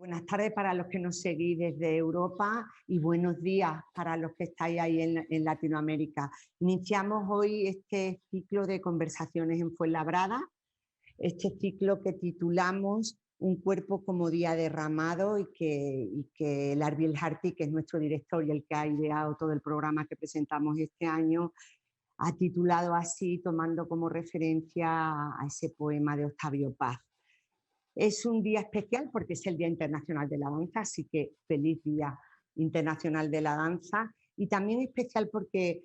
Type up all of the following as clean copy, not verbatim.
Buenas tardes para los que nos seguís desde Europa y buenos días para los que estáis ahí en Latinoamérica. Iniciamos hoy este ciclo de conversaciones en Fuenlabrada, este ciclo que titulamos Un cuerpo como día derramado y que Lars Bielharti, que es nuestro director y el que ha ideado todo el programa que presentamos este año, ha titulado así, tomando como referencia a ese poema de Octavio Paz. Es un día especial porque es el Día Internacional de la Danza, así que feliz Día Internacional de la Danza. Y también especial porque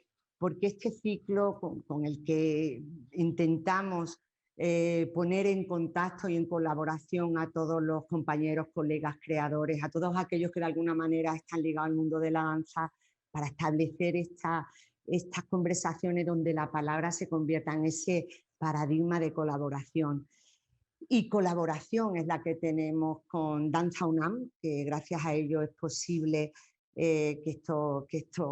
este ciclo con el que intentamos poner en contacto y en colaboración a todos los compañeros, colegas, creadores, a todos aquellos que de alguna manera están ligados al mundo de la danza, para establecer estas conversaciones donde la palabra se convierta en ese paradigma de colaboración. Y colaboración es la que tenemos con Danza UNAM, que gracias a ello es posible que esto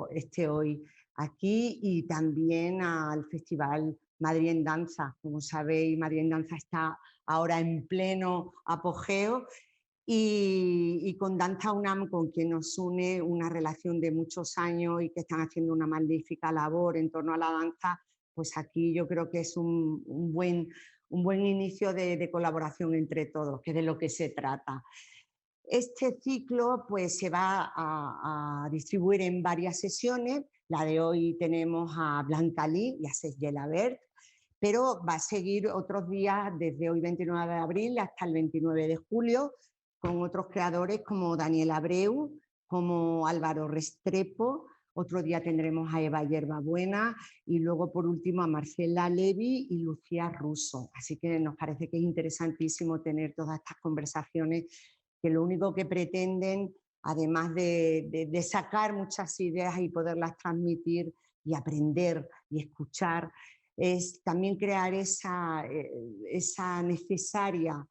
esté hoy aquí, y también al Festival Madrid en Danza. Como sabéis, Madrid en Danza está ahora en pleno apogeo y con Danza UNAM, con quien nos une una relación de muchos años y que están haciendo una magnífica labor en torno a la danza, pues aquí yo creo que es un buen inicio de colaboración entre todos, que es de lo que se trata. Este ciclo pues, se va a distribuir en varias sesiones. La de hoy tenemos a Blanca Lee y a Cés Gelabert, pero va a seguir otros días desde hoy 29 de abril hasta el 29 de julio con otros creadores como Daniel Abreu, como Álvaro Restrepo. Otro día tendremos a Eva Yerbabuena y luego por último a Marcela Levi y Lucía Russo. Así que nos parece que es interesantísimo tener todas estas conversaciones que lo único que pretenden, además de sacar muchas ideas y poderlas transmitir y aprender y escuchar, es también crear esa necesaria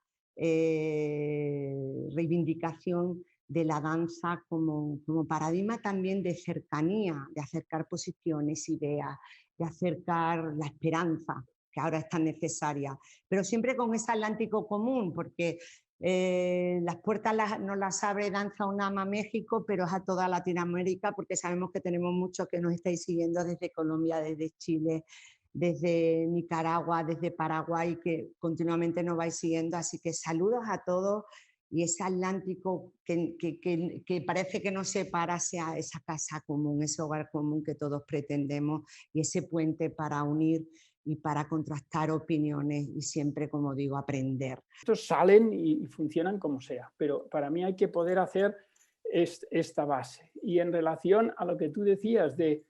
reivindicación de la danza como paradigma también de cercanía, de acercar posiciones, ideas, de acercar la esperanza, que ahora es tan necesaria, pero siempre con ese Atlántico común, porque las puertas no las abre Danza UNAM a México, pero es a toda Latinoamérica, porque sabemos que tenemos muchos que nos estáis siguiendo desde Colombia, desde Chile, desde Nicaragua, desde Paraguay, que continuamente nos vais siguiendo. Así que saludos a todos y ese Atlántico que parece que nos separa sea esa casa común, ese hogar común que todos pretendemos y ese puente para unir y para contrastar opiniones y siempre, como digo, aprender. Estos salen y funcionan como sea, pero para mí hay que poder hacer esta base. Y en relación a lo que tú decías de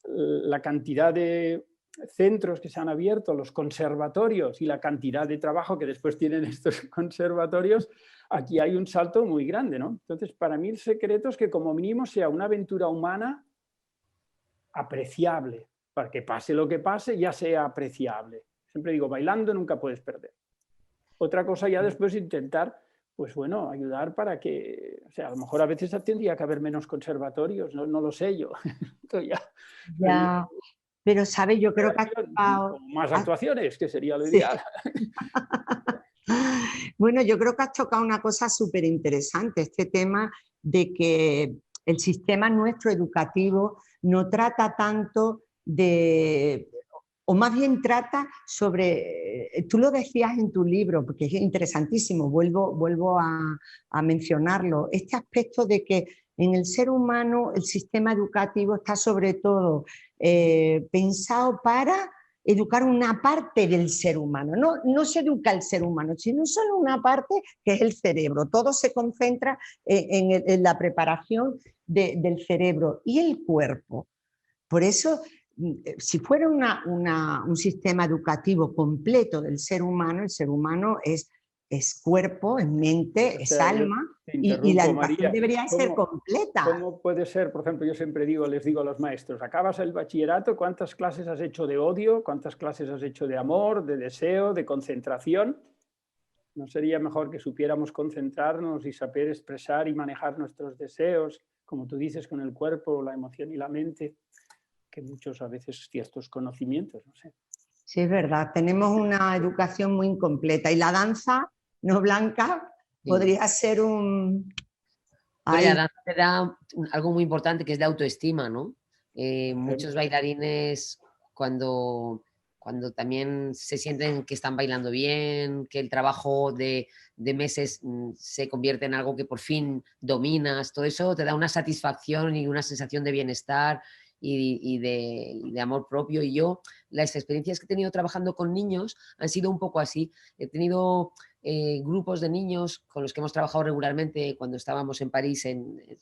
la cantidad de centros que se han abierto, los conservatorios y la cantidad de trabajo que después tienen estos conservatorios, aquí hay un salto muy grande, ¿no? Entonces, para mí el secreto es que como mínimo sea una aventura humana apreciable, para que pase lo que pase, ya sea apreciable. Siempre digo, bailando nunca puedes perder. Otra cosa ya después intentar, pues bueno, ayudar para que, o sea, a lo mejor a veces tendría que haber menos conservatorios, no lo sé yo. Ya, pero sabes, yo creo que has tocado... más actuaciones, que sería lo Sí. ideal. Bueno, yo creo que has tocado una cosa súper interesante, este tema de que el sistema nuestro educativo no trata tanto de, o más bien trata sobre, tú lo decías en tu libro, porque es interesantísimo, vuelvo a mencionarlo, este aspecto de que en el ser humano el sistema educativo está sobre todo pensado para educar una parte del ser humano. No se educa el ser humano, sino solo una parte que es el cerebro. Todo se concentra en la preparación del cerebro y el cuerpo. Por eso, si fuera un sistema educativo completo del ser humano, el ser humano es cuerpo, es mente, O es sea, alma, y la interrumpo, educación María. debería ser completa. ¿Cómo puede ser? Por ejemplo, yo siempre les digo a los maestros, acabas el bachillerato, ¿cuántas clases has hecho de odio? ¿Cuántas clases has hecho de amor, de deseo, de concentración? ¿No sería mejor que supiéramos concentrarnos y saber expresar y manejar nuestros deseos, como tú dices, con el cuerpo, la emoción y la mente, que muchos a veces ciertos conocimientos, no sé? Sí, es verdad, tenemos una educación muy incompleta y la danza, ¿no, Blanca? Sí. Podría ser un... Y la Ay, danza te da algo muy importante que es de autoestima, ¿no? Muchos Ejemplo. bailarines cuando también se sienten que están bailando bien, que el trabajo de meses se convierte en algo que por fin dominas, todo eso te da una satisfacción y una sensación de bienestar y de amor propio. Y yo, las experiencias que he tenido trabajando con niños han sido un poco así. He tenido grupos de niños con los que hemos trabajado regularmente cuando estábamos en París,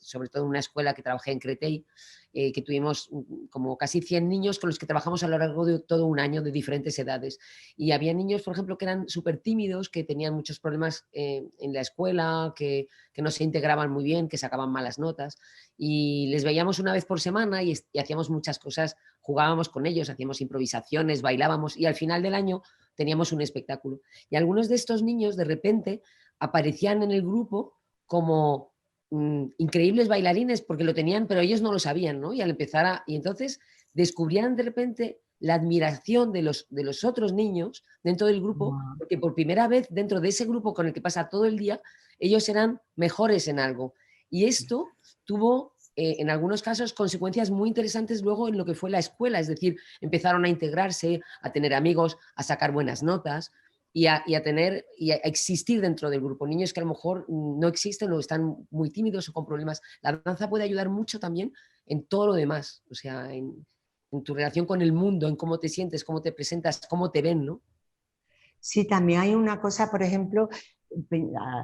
sobre todo en una escuela que trabajé en Créteil, que tuvimos como casi 100 niños con los que trabajamos a lo largo de todo un año de diferentes edades. Y había niños, por ejemplo, que eran súper tímidos, que tenían muchos problemas en la escuela, que no se integraban muy bien, que sacaban malas notas. Y les veíamos una vez por semana y hacíamos muchas cosas, jugábamos con ellos, hacíamos improvisaciones, bailábamos y al final del año teníamos un espectáculo. Y algunos de estos niños de repente aparecían en el grupo como increíbles bailarines porque lo tenían, pero ellos no lo sabían, ¿no? Y al empezar y entonces descubrían de repente la admiración de los otros niños dentro del grupo, wow. porque por primera vez dentro de ese grupo con el que pasa todo el día, ellos eran mejores en algo. Y esto tuvo en algunos casos consecuencias muy interesantes luego en lo que fue la escuela, es decir, empezaron a integrarse, a tener amigos, a sacar buenas notas y a existir dentro del grupo. Niños que a lo mejor no existen o están muy tímidos o con problemas. La danza puede ayudar mucho también en todo lo demás, o sea, en tu relación con el mundo, en cómo te sientes, cómo te presentas, cómo te ven, ¿no? Sí, también hay una cosa, por ejemplo,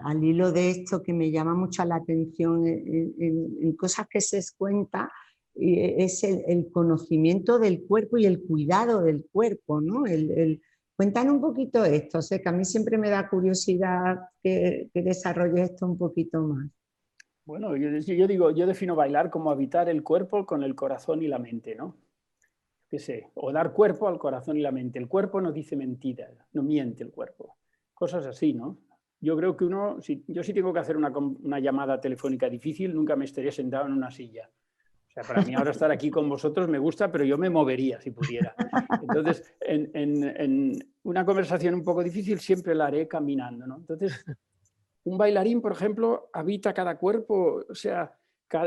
al hilo de esto que me llama mucho la atención en cosas que se cuenta, es el conocimiento del cuerpo y el cuidado del cuerpo, ¿no? Cuéntanos un poquito esto, sé que a mí siempre me da curiosidad que desarrolles esto un poquito más. Bueno, yo digo, yo defino bailar como habitar el cuerpo con el corazón y la mente, ¿no? ¿Qué sé? O dar cuerpo al corazón y la mente. El cuerpo no dice mentira, no miente el cuerpo. Cosas así, ¿no? Yo creo que yo sí tengo que hacer una llamada telefónica difícil, nunca me estaría sentado en una silla. O sea, para mí ahora estar aquí con vosotros me gusta, pero yo me movería si pudiera. Entonces, en una conversación un poco difícil siempre la haré caminando, ¿no? Entonces, un bailarín, por ejemplo, habita cada cuerpo, o sea,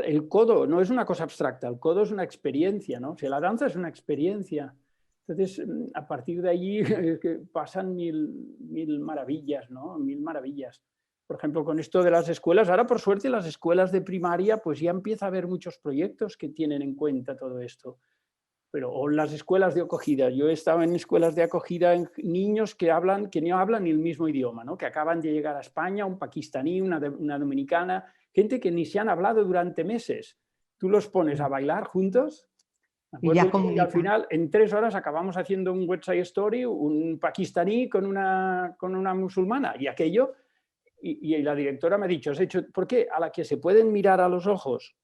el codo no es una cosa abstracta, el codo es una experiencia, ¿no? O sea, la danza es una experiencia. Entonces, a partir de allí pasan mil maravillas, ¿no? Mil maravillas. Por ejemplo, con esto de las escuelas, ahora por suerte las escuelas de primaria, pues ya empieza a haber muchos proyectos que tienen en cuenta todo esto. Pero, o las escuelas de acogida. Yo he estado en escuelas de acogida en niños que no hablan ni el mismo idioma, ¿no? Que acaban de llegar a España, un pakistaní, una dominicana, gente que ni se han hablado durante meses. Tú los pones a bailar juntos, ¿de Y acuerdo? ya Y al comunican. final, en 3 horas, acabamos haciendo un West Side Story, un pakistaní con una musulmana, y aquello, y la directora me ha dicho, ¿has hecho? ¿Por qué? A la que se pueden mirar a los ojos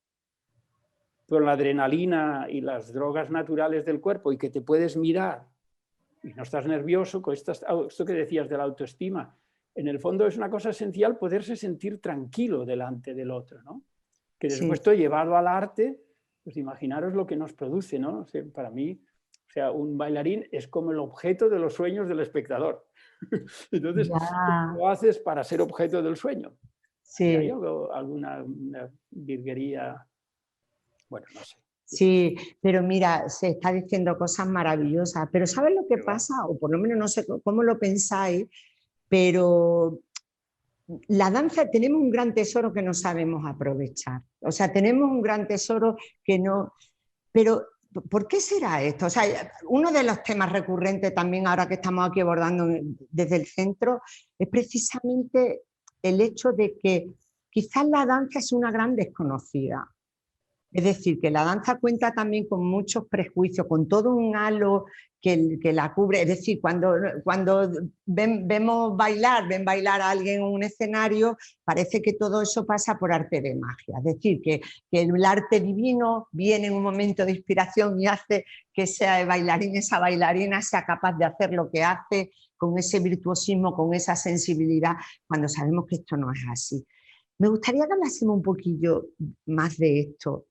con la adrenalina y las drogas naturales del cuerpo y que te puedes mirar y no estás nervioso, con esto que decías de la autoestima, en el fondo es una cosa esencial poderse sentir tranquilo delante del otro, ¿no? Que después Sí. esto llevado al arte, pues imaginaros lo que nos produce, ¿no? O sea, para mí, o sea, un bailarín es como el objeto de los sueños del espectador. Entonces, Ya, lo haces para ser objeto del sueño. Y hay sí. alguna virguería, bueno, no sé. Sí, pero mira, se está diciendo cosas maravillosas, pero ¿sabes lo que ¿Qué va? pasa? O por lo menos no sé cómo lo pensáis, pero la danza tenemos un gran tesoro que no sabemos aprovechar. O sea, tenemos un gran tesoro que no... Pero, ¿por qué será esto? O sea, uno de los temas recurrentes también ahora que estamos aquí abordando desde el centro es precisamente el hecho de que quizás la danza es una gran desconocida. Es decir, que la danza cuenta también con muchos prejuicios, con todo un halo que la cubre. Es decir, cuando ven bailar a alguien en un escenario, parece que todo eso pasa por arte de magia. Es decir, que el arte divino viene en un momento de inspiración y hace que ese bailarín, esa bailarina sea capaz de hacer lo que hace con ese virtuosismo, con esa sensibilidad, cuando sabemos que esto no es así. Me gustaría que hablásemos un poquillo más de esto.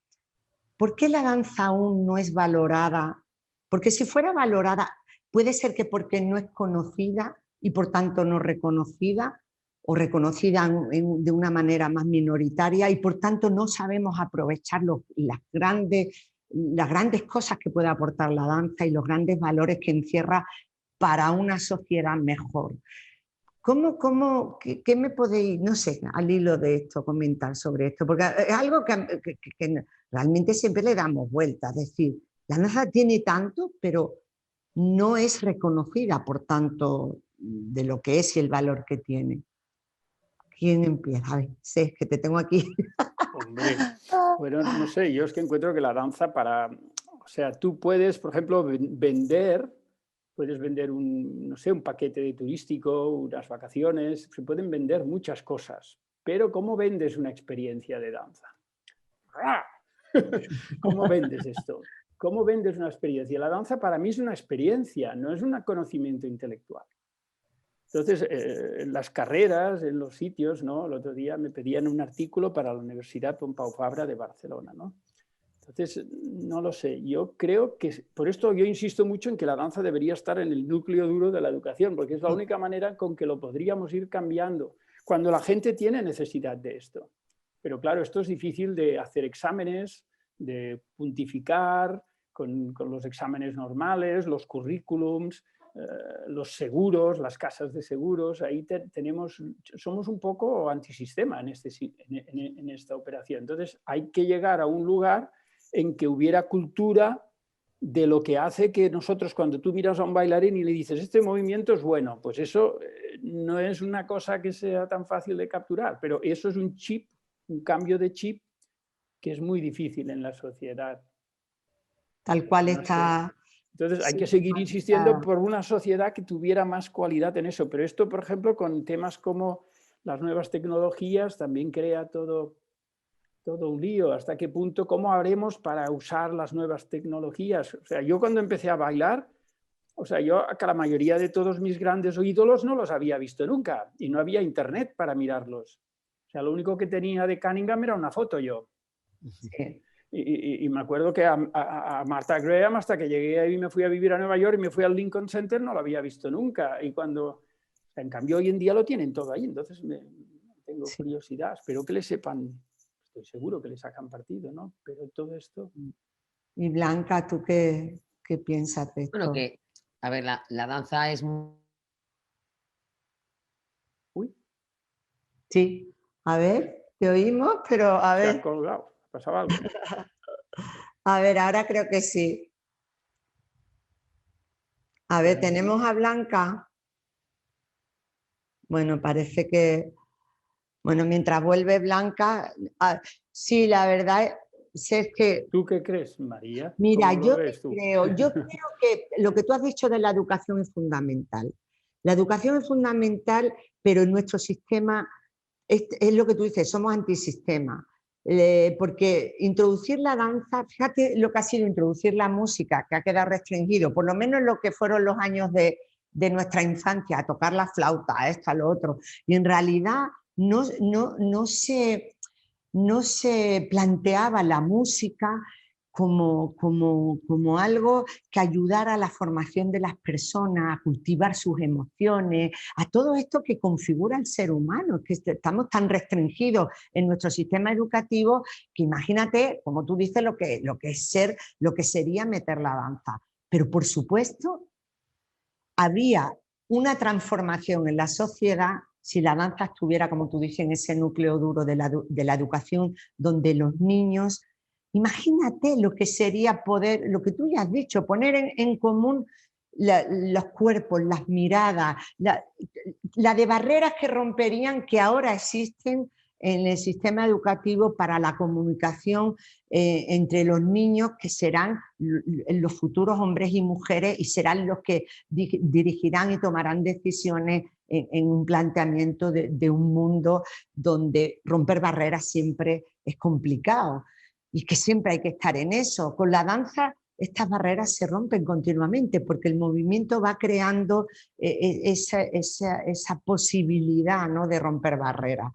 ¿Por qué la danza aún no es valorada? Porque si fuera valorada, puede ser que porque no es conocida y por tanto no reconocida. o reconocida de una manera más minoritaria y por tanto no sabemos aprovechar las grandes cosas que puede aportar la danza y los grandes valores que encierra para una sociedad mejor. ¿Qué me podéis, no sé, al hilo de esto, comentar sobre esto? Porque es algo que realmente siempre le damos vuelta. Es decir, la danza tiene tanto, pero no es reconocida por tanto de lo que es y el valor que tiene. ¿Quién empieza? A ver, sé que te tengo aquí. Hombre, bueno, no sé, yo es que encuentro que la danza o sea, tú puedes, por ejemplo, puedes vender no sé, un paquete turístico, unas vacaciones, se pueden vender muchas cosas, pero ¿cómo vendes una experiencia de danza? ¿Cómo vendes esto? ¿Cómo vendes una experiencia? La danza para mí es una experiencia, no es un conocimiento intelectual. Entonces, en las carreras, en los sitios, ¿no? El otro día me pedían un artículo para la Universidad Pompeu Fabra de Barcelona, ¿no? Entonces, no lo sé. Yo creo que, por esto yo insisto mucho en que la danza debería estar en el núcleo duro de la educación, porque es la única manera con que lo podríamos ir cambiando, cuando la gente tiene necesidad de esto. Pero claro, esto es difícil de hacer exámenes, de puntificar con los exámenes normales, los currículums, los seguros, las casas de seguros. Ahí somos un poco antisistema en esta operación. Entonces, hay que llegar a un lugar en que hubiera cultura de lo que hace que nosotros, cuando tú miras a un bailarín y le dices, este movimiento es bueno, pues eso no es una cosa que sea tan fácil de capturar, pero eso es un chip, un cambio de chip que es muy difícil en la sociedad. Tal cual está. Entonces hay que seguir insistiendo por una sociedad que tuviera más cualidad en eso, pero esto, por ejemplo, con temas como las nuevas tecnologías también crea todo un lío. ¿Hasta qué punto? ¿Cómo haremos para usar las nuevas tecnologías? O sea, yo cuando empecé a bailar, o sea, yo que la mayoría de todos mis grandes ídolos no los había visto nunca y no había internet para mirarlos. O sea, lo único que tenía de Cunningham era una foto yo. Sí. Y me acuerdo que a Martha Graham, hasta que llegué ahí y me fui a vivir a Nueva York y me fui al Lincoln Center, no lo había visto nunca. Y en cambio, hoy en día lo tienen todo ahí. Entonces tengo curiosidad. Espero que le sepan, estoy seguro que le sacan partido, ¿no? Pero todo esto... Y Blanca, ¿tú qué piensas de esto? Bueno, a ver, la danza es... Uy. Sí, a ver, te oímos, pero a ver. Se ha colgado, pasaba algo. A ver, ahora creo que sí. A ver, tenemos a Blanca. Bueno, parece que... Bueno, mientras vuelve Blanca... sí, la verdad es que... ¿Tú qué crees, María? Mira, yo creo que lo que tú has dicho de la educación es fundamental. La educación es fundamental, pero en nuestro sistema es lo que tú dices, somos antisistema. Porque introducir la danza, fíjate lo que ha sido introducir la música, que ha quedado restringido, por lo menos lo que fueron los años de nuestra infancia, a tocar la flauta, a esto, a lo otro. Y en realidad no se planteaba la música como algo que ayudara a la formación de las personas, a cultivar sus emociones, a todo esto que configura el ser humano, que estamos tan restringidos en nuestro sistema educativo que imagínate, como tú dices, lo que sería meter la danza. Pero por supuesto, habría una transformación en la sociedad si la danza estuviera, como tú dices, en ese núcleo duro de la educación, donde los niños... Imagínate lo que sería poder, lo que tú ya has dicho, poner en común los cuerpos, las miradas, la de barreras que romperían, que ahora existen en el sistema educativo para la comunicación entre los niños, que serán los futuros hombres y mujeres y serán los que dirigirán y tomarán decisiones en un planteamiento de un mundo donde romper barreras siempre es complicado y que siempre hay que estar en eso. Con la danza estas barreras se rompen continuamente porque el movimiento va creando esa posibilidad, ¿no?, de romper barreras.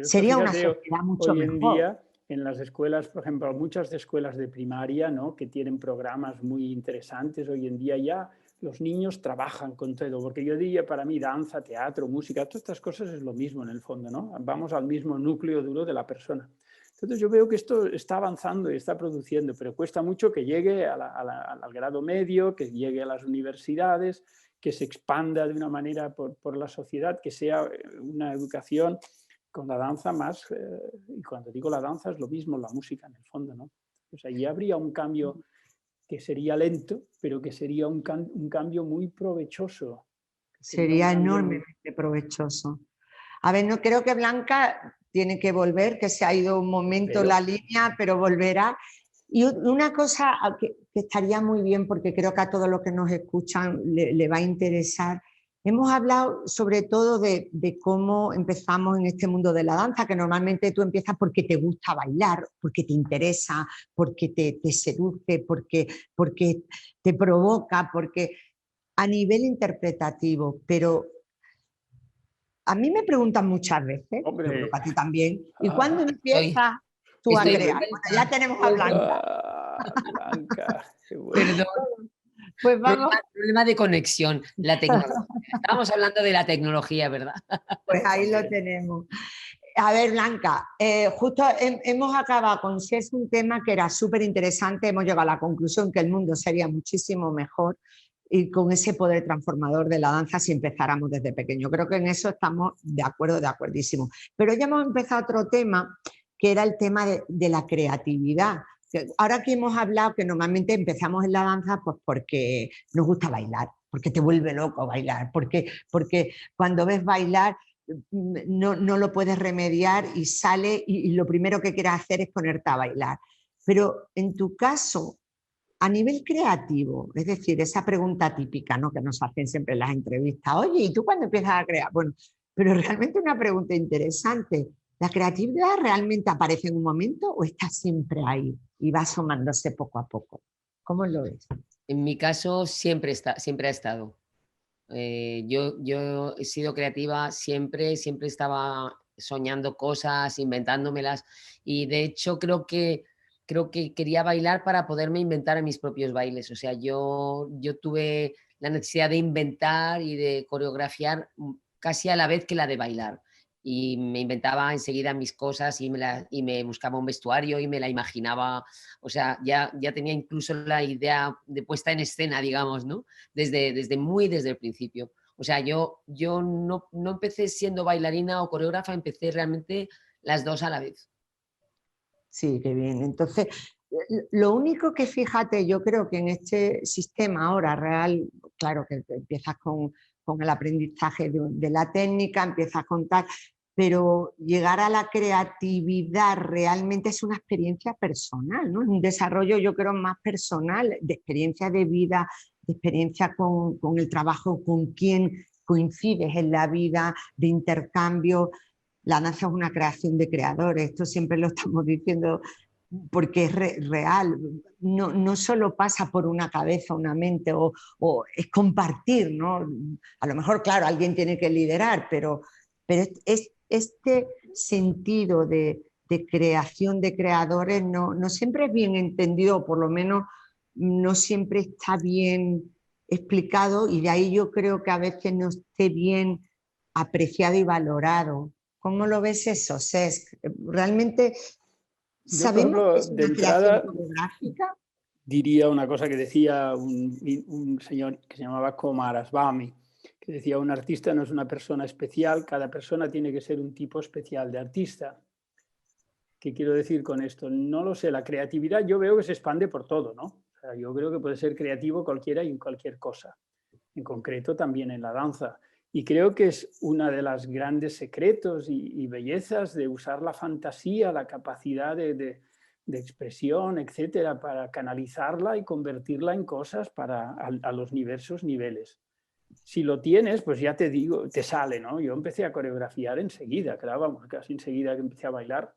Sería una sociedad mucho hoy mejor. En día, en las escuelas, por ejemplo, muchas escuelas de primaria, ¿no?, que tienen programas muy interesantes, hoy en día ya los niños trabajan con todo, porque yo diría para mí danza, teatro, música, todas estas cosas es lo mismo en el fondo, ¿no? Vamos al mismo núcleo duro de la persona. Entonces yo veo que esto está avanzando y está produciendo, pero cuesta mucho que llegue al grado medio, que llegue a las universidades, que se expanda de una manera por la sociedad, que sea una educación con la danza más, y cuando digo la danza es lo mismo, la música en el fondo, ¿no? Pues allí habría un cambio que sería lento, pero que sería un cambio muy provechoso. Sería enormemente provechoso. A ver, no creo que Blanca tiene que volver, que se ha ido un momento la línea, pero volverá. Y una cosa que estaría muy bien, porque creo que a todos los que nos escuchan le va a interesar. Hemos hablado sobre todo de cómo empezamos en este mundo de la danza, que normalmente tú empiezas porque te gusta bailar, porque te interesa, porque te seduce, porque te provoca, porque a nivel interpretativo, pero a mí me preguntan muchas veces, Hombre. yo creo que a ti también, ¿y cuándo empiezas tú a estoy crear? Bueno, ya tenemos a Blanca. Blanca, qué bueno. Perdón. Pues vamos. Problema de conexión, la tecnología. Estábamos hablando de la tecnología, ¿verdad? Pues ahí lo tenemos. A ver, Blanca, justo hemos acabado con si es un tema que era súper interesante, hemos llegado a la conclusión que el mundo sería muchísimo mejor y con ese poder transformador de la danza si empezáramos desde pequeño. Creo que en eso estamos de acuerdo, de acuerdísimo. Pero ya hemos empezado otro tema, que era el tema de la creatividad. Ahora que hemos hablado que normalmente empezamos en la danza pues porque nos gusta bailar, porque te vuelve loco bailar, porque cuando ves bailar no lo puedes remediar y sale y lo primero que quieres hacer es ponerte a bailar. Pero en tu caso, a nivel creativo, es decir, esa pregunta típica, ¿no?, que nos hacen siempre en las entrevistas, oye, ¿y tú cuándo empiezas a crear? Bueno, pero realmente una pregunta interesante. ¿La creatividad realmente aparece en un momento o está siempre ahí y va asomándose poco a poco? ¿Cómo lo ves? En mi caso siempre ha estado. Yo he sido creativa siempre estaba soñando cosas, inventándomelas y de hecho creo que quería bailar para poderme inventar mis propios bailes. O sea, yo tuve la necesidad de inventar y de coreografiar casi a la vez que la de bailar. Y me inventaba enseguida mis cosas y me buscaba un vestuario y me la imaginaba. O sea, ya tenía incluso la idea de puesta en escena, digamos, ¿no? Desde el principio. O sea, yo no empecé siendo bailarina o coreógrafa, empecé realmente las dos a la vez. Sí, qué bien. Entonces, lo único que fíjate, yo creo que en este sistema ahora real, claro que empiezas con el aprendizaje de la técnica, empiezas con tal, pero llegar a la creatividad realmente es una experiencia personal, ¿no? Es un desarrollo, yo creo, más personal, de experiencia de vida, de experiencia con el trabajo, con quien coincides en la vida, de intercambio. La danza es una creación de creadores, esto siempre lo estamos diciendo porque es real, no solo pasa por una cabeza, una mente, o es compartir, ¿no? A lo mejor, claro, alguien tiene que liderar, pero es este sentido de creación de creadores no siempre es bien entendido, por lo menos no siempre está bien explicado y de ahí yo creo que a veces no esté bien apreciado y valorado. ¿Cómo lo ves eso, Cesc? ¿Realmente yo, por ejemplo, que es una creación coreográfica? Diría una cosa que decía un señor que se llamaba Komar Asbami, que decía: un artista no es una persona especial, cada persona tiene que ser un tipo especial de artista. ¿Qué quiero decir con esto? No lo sé, la creatividad yo veo que se expande por todo, ¿no? O sea, yo creo que puede ser creativo cualquiera y en cualquier cosa, en concreto también en la danza. Y creo que es uno de los grandes secretos y bellezas de usar la fantasía, la capacidad de expresión, etcétera, para canalizarla y convertirla en cosas a los diversos niveles. Si lo tienes, pues ya te digo, te sale, ¿no? Yo empecé a coreografiar enseguida, claro, vamos, casi enseguida que empecé a bailar,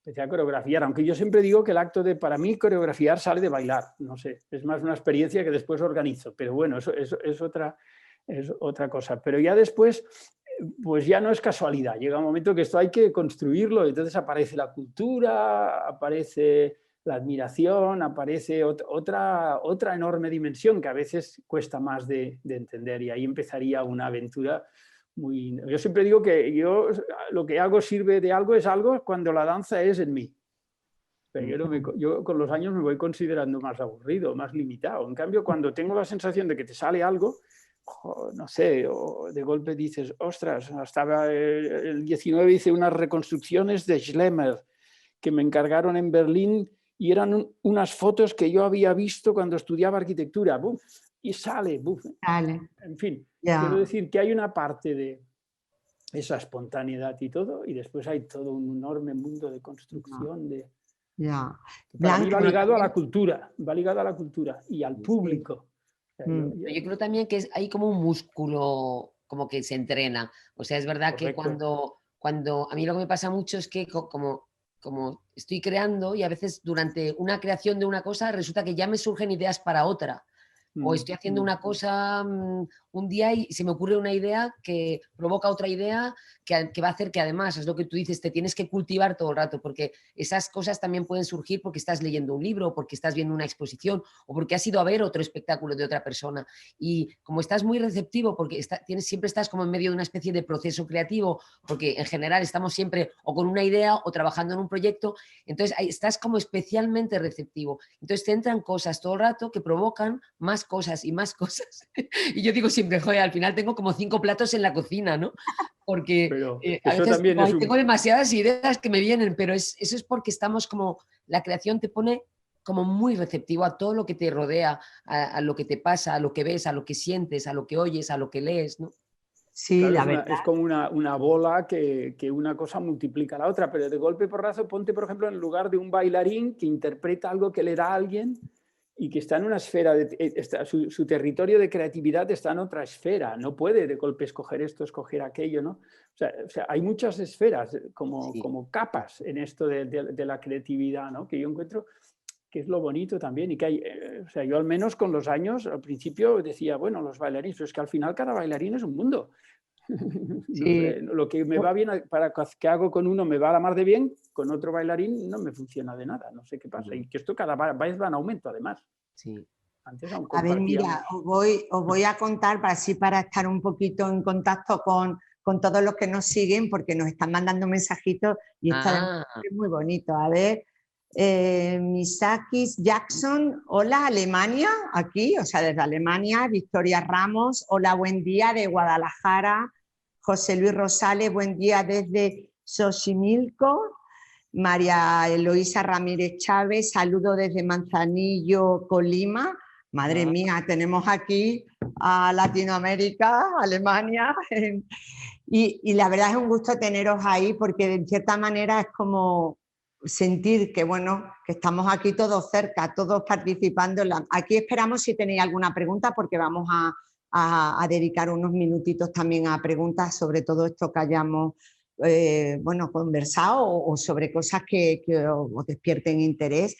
empecé a coreografiar, aunque yo siempre digo que el acto de, para mí, coreografiar sale de bailar, no sé, es más una experiencia que después organizo, pero bueno, eso es otra cosa. Pero ya después, pues ya no es casualidad, llega un momento que esto hay que construirlo, entonces aparece la cultura, aparece la admiración, aparece otra enorme dimensión que a veces cuesta más de entender, y ahí empezaría una aventura muy... Yo siempre digo que yo lo que hago sirve de algo, es algo cuando la danza es en mí. Pero yo con los años me voy considerando más aburrido, más limitado. En cambio, cuando tengo la sensación de que te sale algo, no sé, o de golpe dices, ostras, hasta el 19 hice unas reconstrucciones de Schlemmer que me encargaron en Berlín y eran unas fotos que yo había visto cuando estudiaba arquitectura. ¡Buf! Y sale, ¡buf! Sale. En fin, Ya. quiero decir que hay una parte de esa espontaneidad y todo, y después hay todo un enorme mundo de construcción de... Ya. Para mí va Blanca, ligado a la cultura, va ligado a la cultura y al público. O sea, Yo creo también que hay como un músculo como que se entrena. O sea, es verdad que correcto. cuando a mí lo que me pasa mucho es que como estoy creando y a veces durante una creación de una cosa resulta que ya me surgen ideas para otra. O estoy haciendo una cosa un día y se me ocurre una idea que provoca otra idea que va a hacer que además, es lo que tú dices, te tienes que cultivar todo el rato, porque esas cosas también pueden surgir porque estás leyendo un libro, o porque estás viendo una exposición, o porque has ido a ver otro espectáculo de otra persona. Y como estás muy receptivo, porque siempre estás como en medio de una especie de proceso creativo, porque en general estamos siempre o con una idea o trabajando en un proyecto, entonces estás como especialmente receptivo. Entonces te entran cosas todo el rato que provocan más cosas y más cosas. Y yo digo siempre, joder, al final tengo como 5 platos en la cocina, ¿no? Porque Pero a eso veces también es tengo demasiadas ideas que me vienen, pero eso es porque estamos como, la creación te pone como muy receptivo a todo lo que te rodea, a lo que te pasa, a lo que ves, a lo que sientes, a lo que oyes, a lo que lees, ¿no? sí, Claro, la verdad. es como una bola que una cosa multiplica a la otra, pero de golpe y porrazo ponte, por ejemplo, en el lugar de un bailarín que interpreta algo que le da a alguien y que está en una esfera, su territorio de creatividad está en otra esfera, no puede de golpe escoger esto, escoger aquello, ¿no? O sea, hay muchas esferas, como capas en esto de la creatividad, ¿no? Que yo encuentro que es lo bonito también, y que hay, o sea, yo al menos con los años, al principio decía, bueno, los bailarines, pero es que al final cada bailarín es un mundo. No Sí. sé, lo que me va bien, para que hago con uno me va a la mar de bien, con otro bailarín no me funciona de nada, no sé qué pasa. Y que esto cada vez va en aumento, además. Sí. Antes aún A ver, compartíamos. mira, os voy a contar para estar un poquito en contacto con todos los que nos siguen, porque nos están mandando mensajitos y esto además es muy bonito. A ver, Misakis Jackson, hola Alemania, aquí, o sea, desde Alemania. Victoria Ramos, hola, buen día de Guadalajara. José Luis Rosales, buen día desde Xochimilco. María Eloísa Ramírez Chávez, saludo desde Manzanillo, Colima. Madre mía, tenemos aquí a Latinoamérica, Alemania. Y la verdad es un gusto teneros ahí, porque de cierta manera es como sentir que, bueno, que estamos aquí todos cerca, todos participando. Aquí esperamos si tenéis alguna pregunta, porque vamos a dedicar unos minutitos también a preguntas sobre todo esto que hayamos bueno, conversado, o sobre cosas que os despierten interés.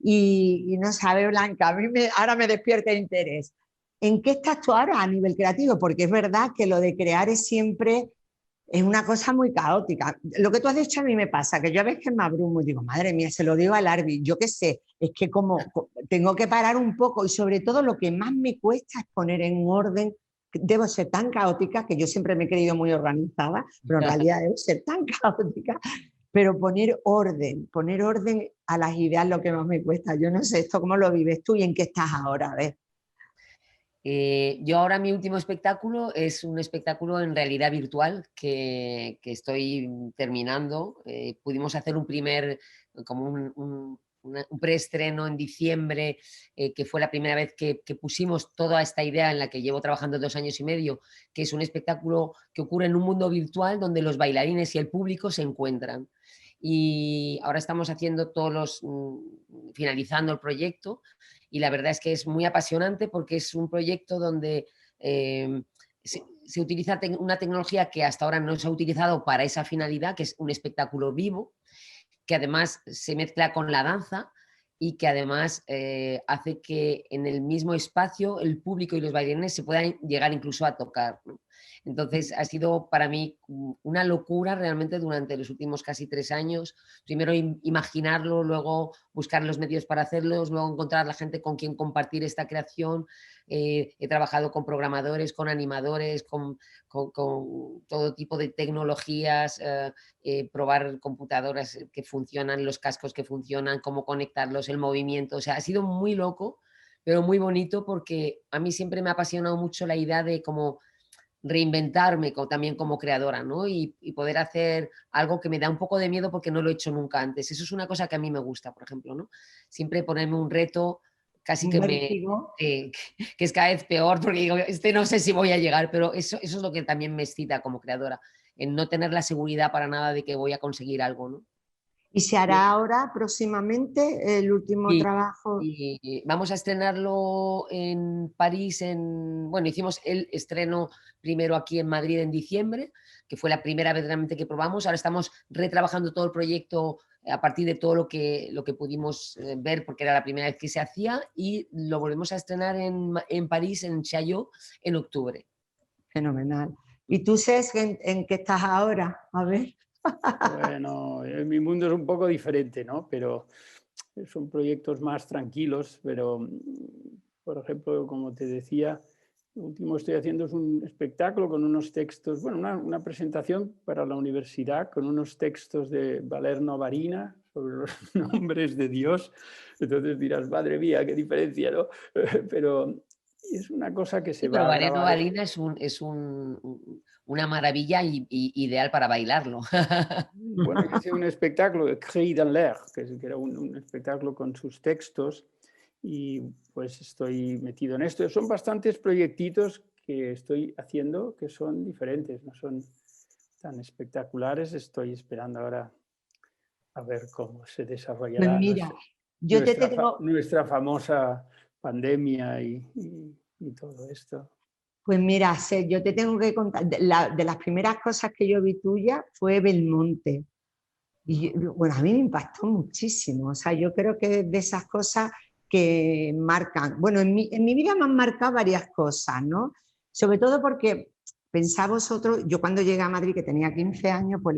Y no sabe, Blanca, a mí ahora me despierta interés. ¿En qué estás tú ahora a nivel creativo? Porque es verdad que lo de crear es una cosa muy caótica. Lo que tú has dicho a mí me pasa, que yo a veces me abrumo y digo, madre mía, se lo digo al Arbi, yo qué sé, es que como tengo que parar un poco, y sobre todo lo que más me cuesta es poner en orden. Debo ser tan caótica, que yo siempre me he creído muy organizada, pero en realidad debo ser tan caótica. Pero poner orden a las ideas, lo que más me cuesta. Yo no sé esto cómo lo vives tú y en qué estás ahora, a ver. Yo ahora mi último espectáculo es un espectáculo en realidad virtual que estoy terminando. Pudimos hacer como un preestreno en diciembre, que fue la primera vez que pusimos toda esta idea en la que llevo trabajando 2 años y medio, que es un espectáculo que ocurre en un mundo virtual donde los bailarines y el público se encuentran. Y ahora estamos haciendo finalizando el proyecto, y la verdad es que es muy apasionante porque es un proyecto donde se utiliza una tecnología que hasta ahora no se ha utilizado para esa finalidad, que es un espectáculo vivo, que además se mezcla con la danza y que además hace que en el mismo espacio el público y los bailarines se puedan llegar incluso a tocar, ¿no? Entonces ha sido para mí una locura realmente durante los últimos casi 3 años. Primero imaginarlo, luego buscar los medios para hacerlos, luego encontrar la gente con quien compartir esta creación. He trabajado con programadores, con animadores, con todo tipo de tecnologías, probar computadoras que funcionan, los cascos que funcionan, cómo conectarlos, el movimiento. O sea, ha sido muy loco, pero muy bonito, porque a mí siempre me ha apasionado mucho la idea de cómo reinventarme también como creadora, ¿no? Y poder hacer algo que me da un poco de miedo porque no lo he hecho nunca antes. Eso es una cosa que a mí me gusta, por ejemplo, ¿no? Siempre ponerme un reto casi Un que vértigo. que es cada vez peor, porque digo, no sé si voy a llegar, pero eso es lo que también me excita como creadora, en no tener la seguridad para nada de que voy a conseguir algo, ¿no? ¿Y se hará ahora próximamente el último Y, trabajo? y vamos a estrenarlo en París, bueno, hicimos el estreno primero aquí en Madrid en diciembre, que fue la primera vez realmente que probamos. Ahora estamos retrabajando todo el proyecto a partir de todo lo que pudimos ver, porque era la primera vez que se hacía, y lo volvemos a estrenar en París, en Chaillot, en octubre. Fenomenal. ¿Y tú, Cesc, en qué estás ahora? A ver. Bueno, mi mundo es un poco diferente, ¿no? Pero son proyectos más tranquilos, pero, por ejemplo, como te decía, lo último que estoy haciendo es un espectáculo con unos textos, bueno, una presentación para la universidad con unos textos de Valer Novarina sobre los nombres de Dios. Entonces dirás, madre mía, qué diferencia, ¿no? Pero es una cosa que Sí, se pero va a Valeriano grabar. Varina es una maravilla ideal para bailarlo. Bueno, yo hice un espectáculo de Cri dans l'air, que era un espectáculo con sus textos, y pues estoy metido en esto. Son bastantes proyectitos que estoy haciendo que son diferentes, no son tan espectaculares. Estoy esperando ahora a ver cómo se Pues desarrollará mira, yo te tengo, nuestra famosa pandemia y todo esto. pues mira, Cesc, yo te tengo que contar, de las primeras cosas que yo vi tuya fue Belmonte. Y bueno, a mí me impactó muchísimo. O sea, yo creo que es de esas cosas que marcan. Bueno, en mi vida me han marcado varias cosas, ¿no? Sobre todo porque pensáis vosotros, yo cuando llegué a Madrid, que tenía 15 años, pues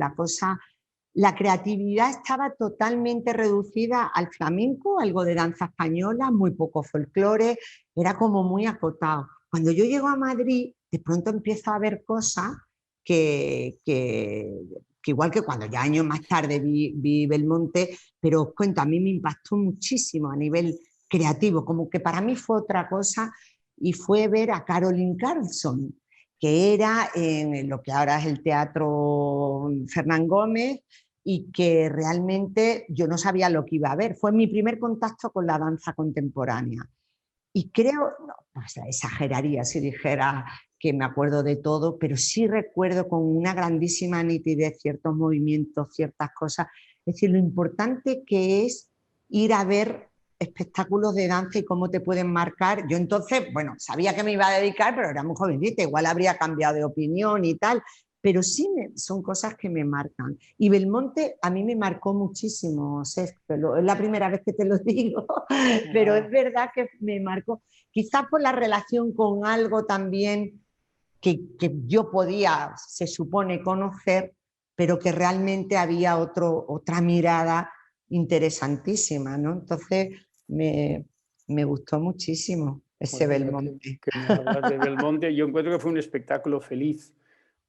la creatividad estaba totalmente reducida al flamenco, algo de danza española, muy poco folclore, era como muy acotado. Cuando yo llego a Madrid, de pronto empiezo a ver cosas que, que, que igual que cuando ya años más tarde vi Belmonte, pero os cuento, a mí me impactó muchísimo a nivel creativo, como que para mí fue otra cosa, y fue ver a Caroline Carlson, que era en lo que ahora es el Teatro Fernán Gómez, y que realmente yo no sabía lo que iba a ver. Fue mi primer contacto con la danza contemporánea. Y creo, no, pues exageraría si dijera que me acuerdo de todo, pero sí recuerdo con una grandísima nitidez ciertos movimientos, ciertas cosas. Es decir, lo importante que es ir a ver espectáculos de danza y cómo te pueden marcar. Yo entonces, bueno, sabía que me iba a dedicar, pero era muy jovencita, igual habría cambiado de opinión y tal, pero sí son cosas que me marcan. Y Belmonte a mí me marcó muchísimo, es la primera vez que te lo digo, pero es verdad que me marcó, quizás por la relación con algo también que yo podía, se supone, conocer, pero que realmente había otra mirada interesantísima, ¿no? Entonces me gustó muchísimo ese Pues mira, Belmonte. que me hablas de Belmonte. Yo encuentro que fue un espectáculo feliz,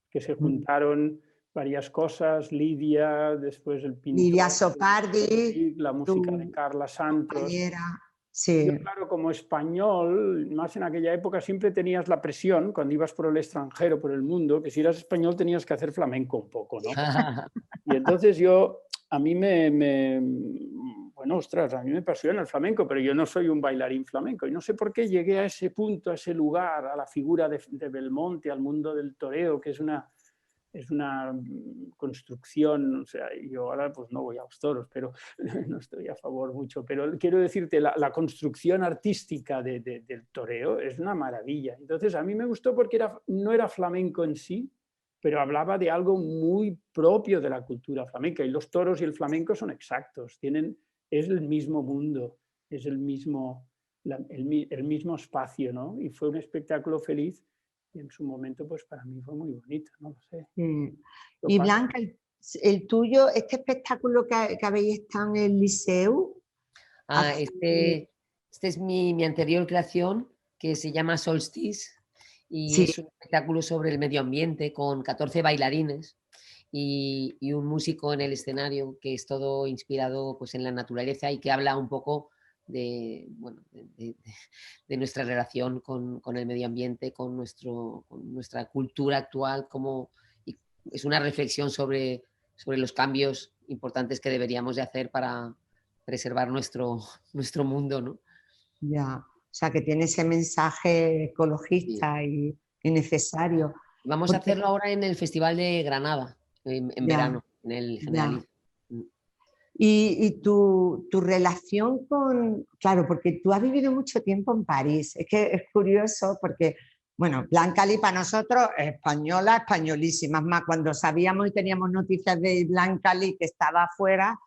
que se juntaron varias cosas, Lidia, después el Lidia pintor, Sopardi, la música de tu Carla Santos. compañera, Yo, sí. claro, como español, más en aquella época, siempre tenías la presión, cuando ibas por el extranjero, por el mundo, que si eras español tenías que hacer flamenco un poco, ¿no? Y entonces a mí bueno, ostras, a mí me apasiona el flamenco, pero yo no soy un bailarín flamenco. Y no sé por qué llegué a ese punto, a ese lugar, a la figura de Belmonte, al mundo del toreo, que es una construcción. O sea, yo ahora pues no voy a los toros, pero no estoy a favor mucho. Pero quiero decirte, la construcción artística del toreo es una maravilla. Entonces a mí me gustó porque no era flamenco en sí, pero hablaba de algo muy propio de la cultura flamenca. Y los toros y el flamenco son exactos, es el mismo mundo, es el mismo espacio, ¿no? Y fue un espectáculo feliz Y en su momento, pues para mí fue muy bonito, no lo sé. Y Blanca, el tuyo, este espectáculo que habéis estado en el Liceu. Este es mi anterior creación, que se llama Solstice, y Sí. es un espectáculo sobre el medio ambiente con 14 bailarines y un músico en el escenario, que es todo inspirado pues, en la naturaleza y que habla un poco de nuestra relación con el medio ambiente, con nuestra cultura actual, y es una reflexión sobre los cambios importantes que deberíamos de hacer para preservar nuestro mundo, ¿no? Ya, o sea que tiene ese mensaje ecologista y necesario. Vamos a hacerlo ahora en el Festival de Granada, en verano, en el Generalizo. Y tu relación con... Claro, porque tú has vivido mucho tiempo en París. Es que es curioso porque, bueno, Blanca Lee para nosotros es española, españolísima. Es más, cuando sabíamos y teníamos noticias de Blanca Lee que estaba afuera,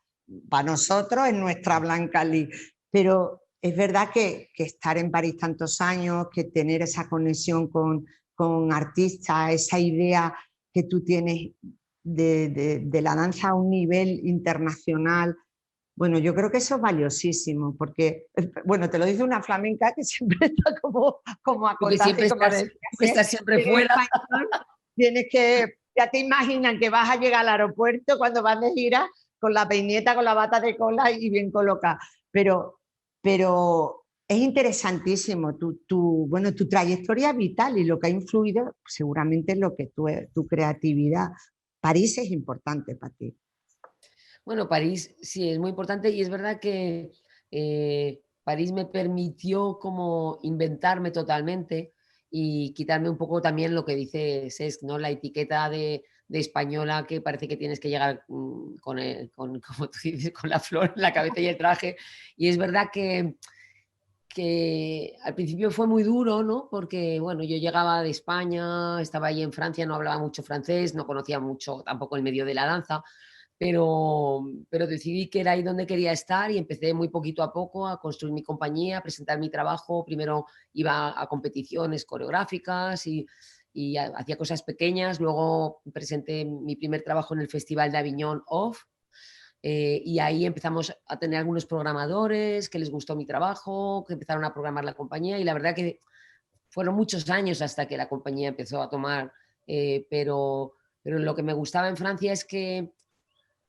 para nosotros es nuestra Blanca Lee. Pero es verdad que estar en París tantos años, que tener esa conexión con artistas, esa idea que tú tienes de la danza a un nivel internacional, bueno, yo creo que eso es valiosísimo, porque, bueno, te lo dice una flamenca que siempre está como acotada. Estás siempre fuera. Tienes que, ya te imaginan que vas a llegar al aeropuerto cuando vas de gira con la peineta, con la bata de cola y bien colocada. Pero es interesantísimo tu trayectoria vital y lo que ha influido seguramente en lo que tu creatividad. París es importante para ti. Bueno, París sí es muy importante y es verdad que París me permitió como inventarme totalmente y quitarme un poco también lo que dice Cesc, ¿no? La etiqueta de española, que parece que tienes que llegar como tú dices, con la flor en la cabeza y el traje. Y es verdad que al principio fue muy duro, ¿no? Porque, bueno, yo llegaba de España, estaba ahí en Francia, no hablaba mucho francés, no conocía mucho tampoco el medio de la danza, pero decidí que era ahí donde quería estar y empecé muy poquito a poco a construir mi compañía, a presentar mi trabajo. Primero iba a competiciones coreográficas y hacía cosas pequeñas. Luego presenté mi primer trabajo en el Festival de Aviñón Off. Y ahí empezamos a tener algunos programadores que les gustó mi trabajo, que empezaron a programar la compañía, y la verdad que fueron muchos años hasta que la compañía empezó a tomar, pero lo que me gustaba en Francia es que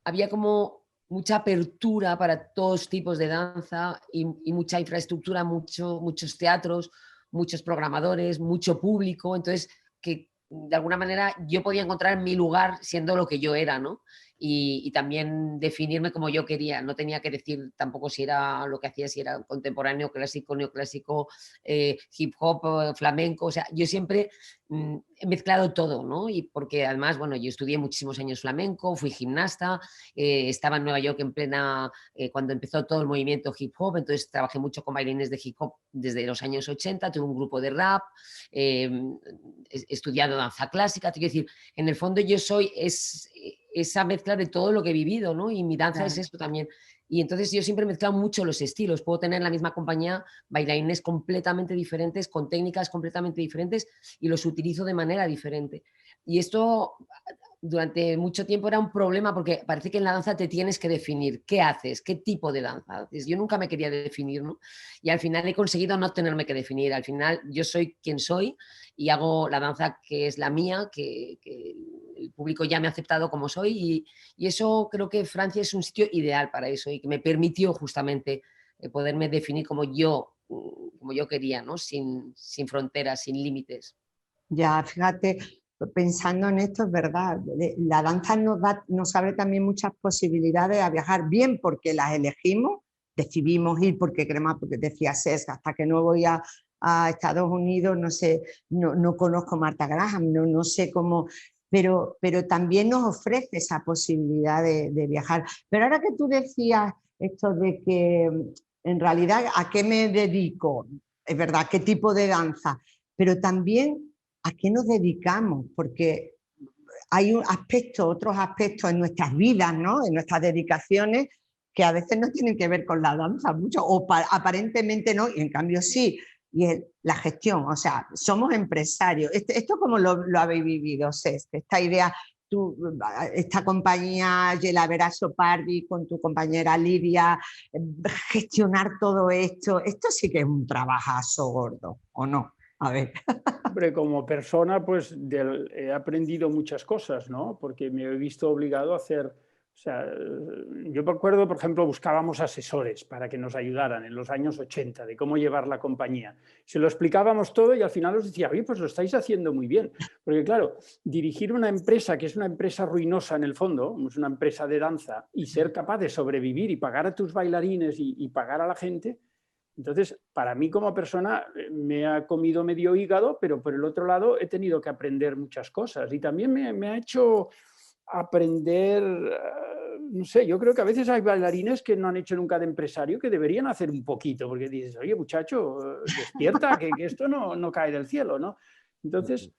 había como mucha apertura para todos tipos de danza y mucha infraestructura, muchos teatros, muchos programadores, mucho público, entonces que de alguna manera yo podía encontrar mi lugar siendo lo que yo era, ¿no? Y también definirme como yo quería. No tenía que decir tampoco si era lo que hacía, si era contemporáneo, clásico, neoclásico, hip hop, flamenco. O sea, yo siempre he mezclado todo, ¿no? Y porque además, bueno, yo estudié muchísimos años flamenco, fui gimnasta, estaba en Nueva York en plena, cuando empezó todo el movimiento hip hop, entonces trabajé mucho con bailarines de hip hop desde los años 80, tuve un grupo de rap, he estudiado danza clásica, te quiero decir, en el fondo yo soy esa mezcla de todo lo que he vivido, ¿no? Y mi danza es esto también. Y entonces yo siempre he mezclado mucho los estilos. Puedo tener en la misma compañía bailarines completamente diferentes, con técnicas completamente diferentes, y los utilizo de manera diferente. Y esto durante mucho tiempo era un problema, porque parece que en la danza te tienes que definir qué haces, qué tipo de danza haces. Yo nunca me quería definir, ¿no? Y al final he conseguido no tenerme que definir. Al final yo soy quien soy y hago la danza que es la mía, que el público ya me ha aceptado como soy, y eso creo que Francia es un sitio ideal para eso y que me permitió justamente poderme definir como yo quería, ¿no? Sin fronteras, sin límites. Ya, fíjate, pensando en esto, es verdad, la danza nos abre también muchas posibilidades a viajar, bien porque las elegimos, decidimos ir porque queremos, porque decía Cesc, hasta que no voy a Estados Unidos, no sé, no conozco Martha Graham, no sé cómo, pero también nos ofrece esa posibilidad de viajar. Pero ahora que tú decías esto de que en realidad a qué me dedico, es verdad, qué tipo de danza, pero también ¿a qué nos dedicamos? Porque hay otros aspectos en nuestras vidas, ¿no? En nuestras dedicaciones, que a veces no tienen que ver con la danza mucho, o aparentemente no, y en cambio sí. y es la gestión. O sea, somos empresarios. ¿Esto cómo lo habéis vivido, Cesc? Esta idea, esta compañía, Gelavera Sopardi, con tu compañera Lidia, gestionar todo esto, esto sí que es un trabajazo gordo, ¿o no? A ver. Hombre, como persona, pues he aprendido muchas cosas, ¿no? Porque me he visto obligado a hacer, o sea, yo me acuerdo, por ejemplo, buscábamos asesores para que nos ayudaran en los años 80 de cómo llevar la compañía. Se lo explicábamos todo y al final os decía, oye, pues lo estáis haciendo muy bien. Porque claro, dirigir una empresa que es una empresa ruinosa en el fondo, es una empresa de danza, y ser capaz de sobrevivir y pagar a tus bailarines y pagar a la gente. Entonces, para mí como persona me ha comido medio hígado, pero por el otro lado he tenido que aprender muchas cosas y también me ha hecho aprender, no sé, yo creo que a veces hay bailarines que no han hecho nunca de empresario que deberían hacer un poquito, porque dices, oye muchacho, despierta, que esto no cae del cielo, ¿no? Entonces,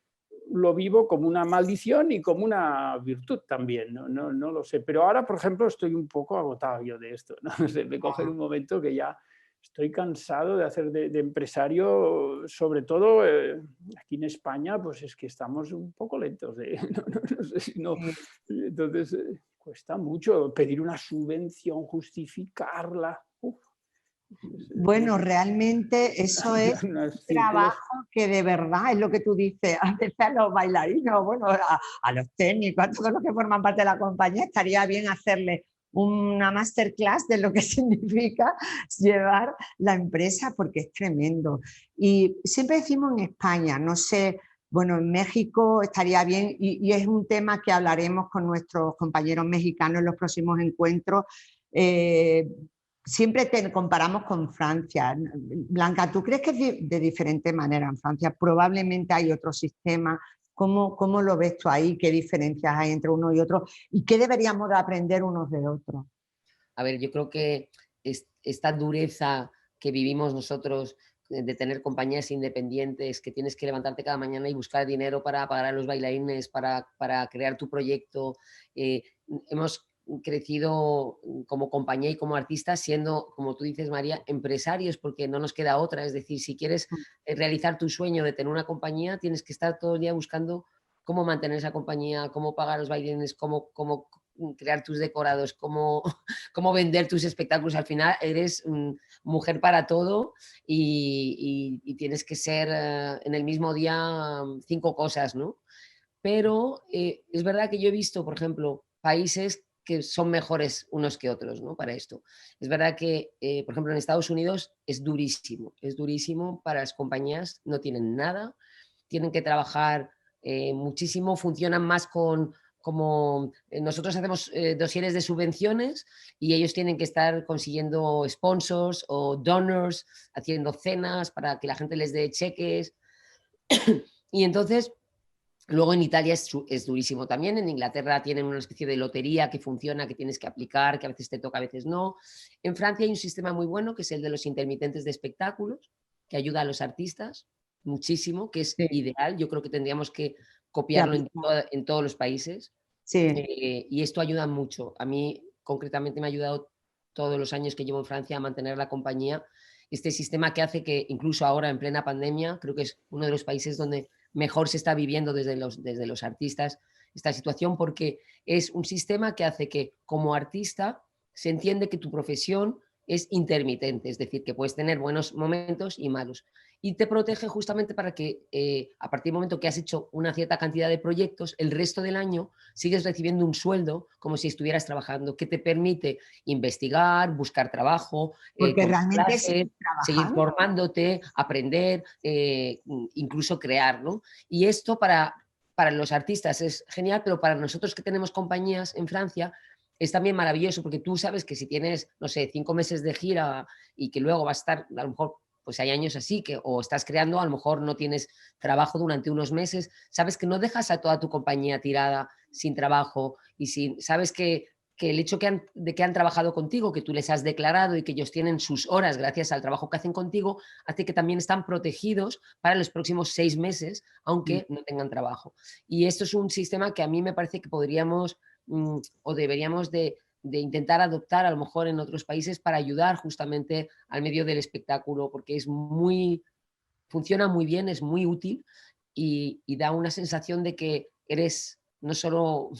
lo vivo como una maldición y como una virtud también, no lo sé. Pero ahora, por ejemplo, estoy un poco agotado yo de esto, ¿no? Me coge un momento que ya estoy cansado de hacer de empresario, sobre todo aquí en España, pues es que estamos un poco lentos. No sé si no. Entonces, cuesta mucho pedir una subvención, justificarla. Uf, Bueno, realmente eso es un trabajo que de verdad es lo que tú dices, a veces a los bailarines, bueno, a los técnicos, a todos los que forman parte de la compañía, estaría bien hacerle una masterclass de lo que significa llevar la empresa, porque es tremendo. Y siempre decimos en España, no sé, bueno, en México estaría bien, y es un tema que hablaremos con nuestros compañeros mexicanos en los próximos encuentros. Siempre te comparamos con Francia. Blanca, ¿tú crees que es de diferente manera en Francia? Probablemente hay otro sistema. ¿Cómo lo ves tú ahí? ¿Qué diferencias hay entre uno y otro? ¿Y qué deberíamos de aprender unos de otros? A ver, yo creo que esta dureza que vivimos nosotros de tener compañías independientes, que tienes que levantarte cada mañana y buscar dinero para pagar a los bailarines, para crear tu proyecto. Hemos crecido como compañía y como artistas siendo, como tú dices, María, empresarios, porque no nos queda otra. Es decir, si quieres realizar tu sueño de tener una compañía, tienes que estar todo el día buscando cómo mantener esa compañía, cómo pagar a los bailarines, cómo crear tus decorados, cómo vender tus espectáculos. Al final eres mujer para todo y tienes que ser en el mismo día 5 cosas, ¿no? Pero es verdad que yo he visto, por ejemplo, países que son mejores unos que otros, ¿no? Para esto. Es verdad que, por ejemplo, en Estados Unidos es durísimo para las compañías, no tienen nada, tienen que trabajar muchísimo, funcionan más como nosotros hacemos dosieres de subvenciones y ellos tienen que estar consiguiendo sponsors o donors, haciendo cenas para que la gente les dé cheques. Y entonces, luego en Italia es durísimo también. En Inglaterra tienen una especie de lotería que funciona, que tienes que aplicar, que a veces te toca, a veces no. En Francia hay un sistema muy bueno que es el de los intermitentes de espectáculos, que ayuda a los artistas muchísimo, que es ideal. Yo creo que tendríamos que copiarlo en todos los países. Sí. Y esto ayuda mucho. A mí concretamente me ha ayudado todos los años que llevo en Francia a mantener la compañía. Este sistema que hace que incluso ahora en plena pandemia, creo que es uno de los países donde mejor se está viviendo desde los artistas esta situación, porque es un sistema que hace que como artista se entiende que tu profesión es intermitente, es decir, que puedes tener buenos momentos y malos. Y te protege justamente para que a partir del momento que has hecho una cierta cantidad de proyectos, el resto del año sigues recibiendo un sueldo como si estuvieras trabajando, que te permite investigar, buscar trabajo, porque realmente clases, seguir formándote, aprender, incluso crear, ¿no? Y esto para los artistas es genial, pero para nosotros que tenemos compañías en Francia es también maravilloso, porque tú sabes que si tienes, no sé, 5 meses de gira y que luego vas a estar, a lo mejor, pues hay años así, que o estás creando, a lo mejor no tienes trabajo durante unos meses, sabes que no dejas a toda tu compañía tirada sin trabajo y sabes que el hecho de que han trabajado contigo, que tú les has declarado y que ellos tienen sus horas gracias al trabajo que hacen contigo, hace que también están protegidos para los próximos 6 meses, aunque no tengan trabajo. Y esto es un sistema que a mí me parece que podríamos o deberíamos de intentar adoptar a lo mejor en otros países para ayudar justamente al medio del espectáculo, porque es muy funciona muy bien, es muy útil y da una sensación de que eres no solo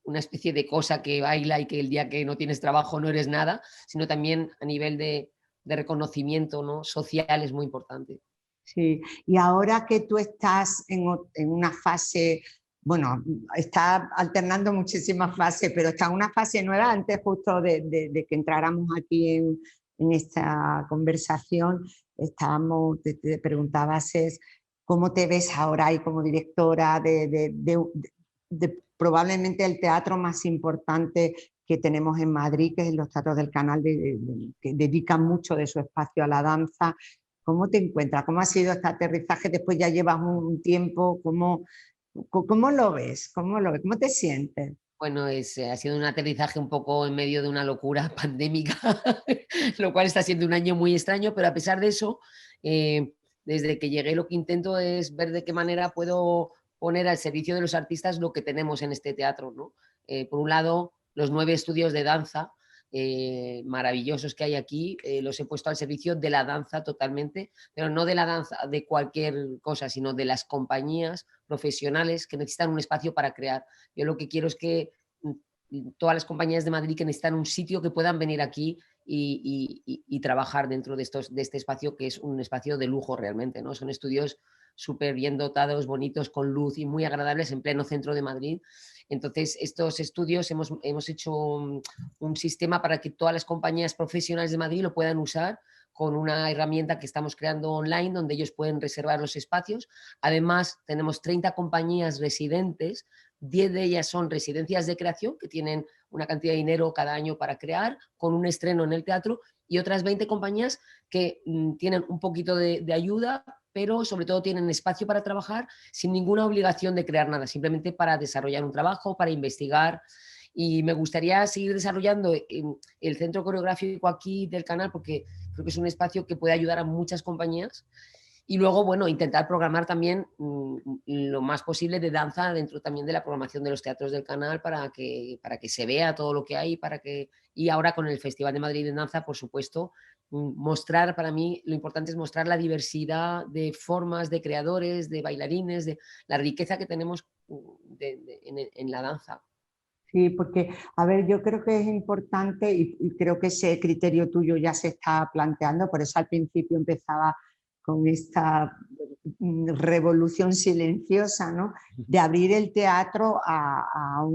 una especie de cosa que baila y que el día que no tienes trabajo no eres nada, sino también a nivel de reconocimiento, ¿no?, social es muy importante. Sí, y ahora que tú estás en una fase, bueno, está alternando muchísimas fases, pero está en una fase nueva, antes justo de que entráramos aquí en esta conversación, te preguntabas cómo te ves ahora ahí como directora de probablemente el teatro más importante que tenemos en Madrid, que es los Teatros del Canal, que dedican mucho de su espacio a la danza. ¿Cómo te encuentras? ¿Cómo ha sido este aterrizaje? Después ya llevas un tiempo. ¿Cómo lo ves? ¿Cómo lo ves? ¿Cómo te sientes? Bueno, ha sido un aterrizaje un poco en medio de una locura pandémica, lo cual está siendo un año muy extraño, pero a pesar de eso, desde que llegué lo que intento es ver de qué manera puedo poner al servicio de los artistas lo que tenemos en este teatro, ¿no? Por un lado, los 9 estudios de danza maravillosos que hay aquí, los he puesto al servicio de la danza totalmente, pero no de la danza de cualquier cosa, sino de las compañías profesionales que necesitan un espacio para crear. Yo lo que quiero es que todas las compañías de Madrid que necesitan un sitio que puedan venir aquí y trabajar dentro de este espacio, que es un espacio de lujo realmente, ¿no? Son estudios súper bien dotados, bonitos, con luz y muy agradables en pleno centro de Madrid. Entonces, estos estudios hemos hecho un sistema para que todas las compañías profesionales de Madrid lo puedan usar con una herramienta que estamos creando online donde ellos pueden reservar los espacios. Además, tenemos 30 compañías residentes, 10 de ellas son residencias de creación que tienen una cantidad de dinero cada año para crear, con un estreno en el teatro, y otras 20 compañías que tienen un poquito de ayuda, pero sobre todo tienen espacio para trabajar sin ninguna obligación de crear nada, simplemente para desarrollar un trabajo, para investigar. Y me gustaría seguir desarrollando el centro coreográfico aquí del canal porque creo que es un espacio que puede ayudar a muchas compañías. Y luego, bueno, intentar programar también lo más posible de danza dentro también de la programación de los teatros del canal para que se vea todo lo que hay, y ahora con el Festival de Madrid de Danza, por supuesto, mostrar, para mí lo importante es mostrar la diversidad de formas, de creadores, de bailarines, de la riqueza que tenemos en la danza. Sí, porque, a ver, yo creo que es importante y creo que ese criterio tuyo ya se está planteando, por eso al principio empezaba con esta revolución silenciosa, ¿no?, de abrir el teatro a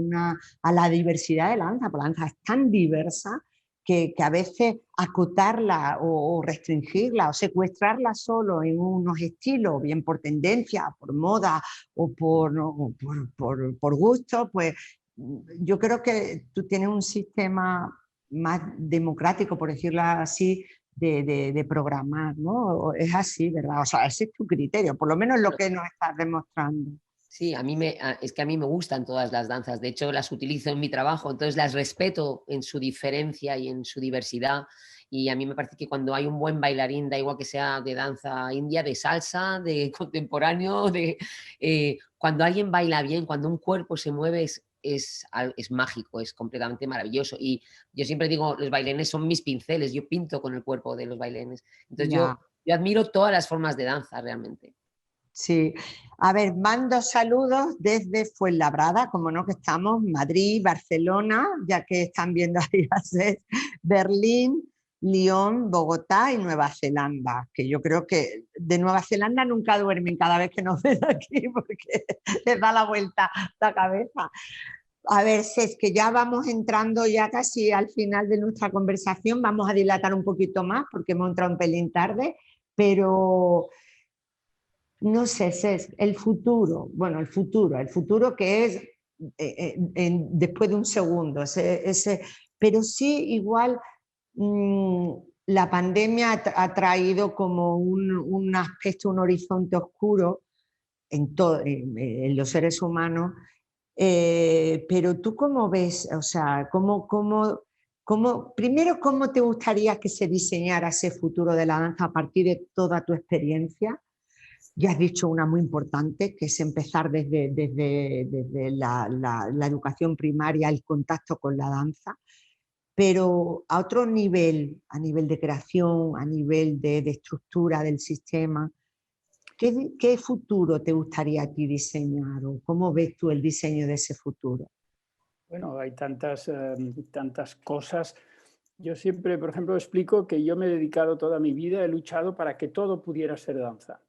la diversidad de la danza, porque la danza es tan diversa que a veces acotarla o restringirla o secuestrarla solo en unos estilos, bien por tendencia, por moda o por gusto, pues yo creo que tú tienes un sistema más democrático, por decirlo así, de programar, ¿no? Es así, ¿verdad? O sea, ese es tu criterio, por lo menos lo que nos estás demostrando. Sí, es que a mí me gustan todas las danzas, de hecho las utilizo en mi trabajo, entonces las respeto en su diferencia y en su diversidad, y a mí me parece que cuando hay un buen bailarín, da igual que sea de danza india, de salsa, de contemporáneo, cuando alguien baila bien, cuando un cuerpo se mueve es mágico, es completamente maravilloso, y yo siempre digo, los bailarines son mis pinceles, yo pinto con el cuerpo de los bailarines, entonces Ya. yo admiro todas las formas de danza realmente. Sí. A ver, mando saludos desde Fuenlabrada, como no que estamos, Madrid, Barcelona, ya que están viendo ahí a Berlín, Lyon, Bogotá y Nueva Zelanda, que yo creo que de Nueva Zelanda nunca duermen cada vez que nos ven aquí porque les da la vuelta la cabeza. A ver, es que ya vamos entrando ya casi al final de nuestra conversación, vamos a dilatar un poquito más porque hemos entrado un pelín tarde, pero no sé, Cés, el futuro, bueno, el futuro que es después de un segundo, pero sí igual la pandemia ha traído como un aspecto, un horizonte oscuro en los seres humanos, pero tú cómo ves, o sea, primero, ¿cómo te gustaría que se diseñara ese futuro de la danza a partir de toda tu experiencia? Ya has dicho una muy importante, que es empezar desde la educación primaria, el contacto con la danza, pero a otro nivel, a nivel de creación, a nivel de estructura del sistema. ¿Qué futuro te gustaría a ti diseñar o cómo ves tú el diseño de ese futuro? Bueno, hay tantas cosas. Yo siempre, por ejemplo, explico que yo me he dedicado toda mi vida, he luchado para que todo pudiera ser danza.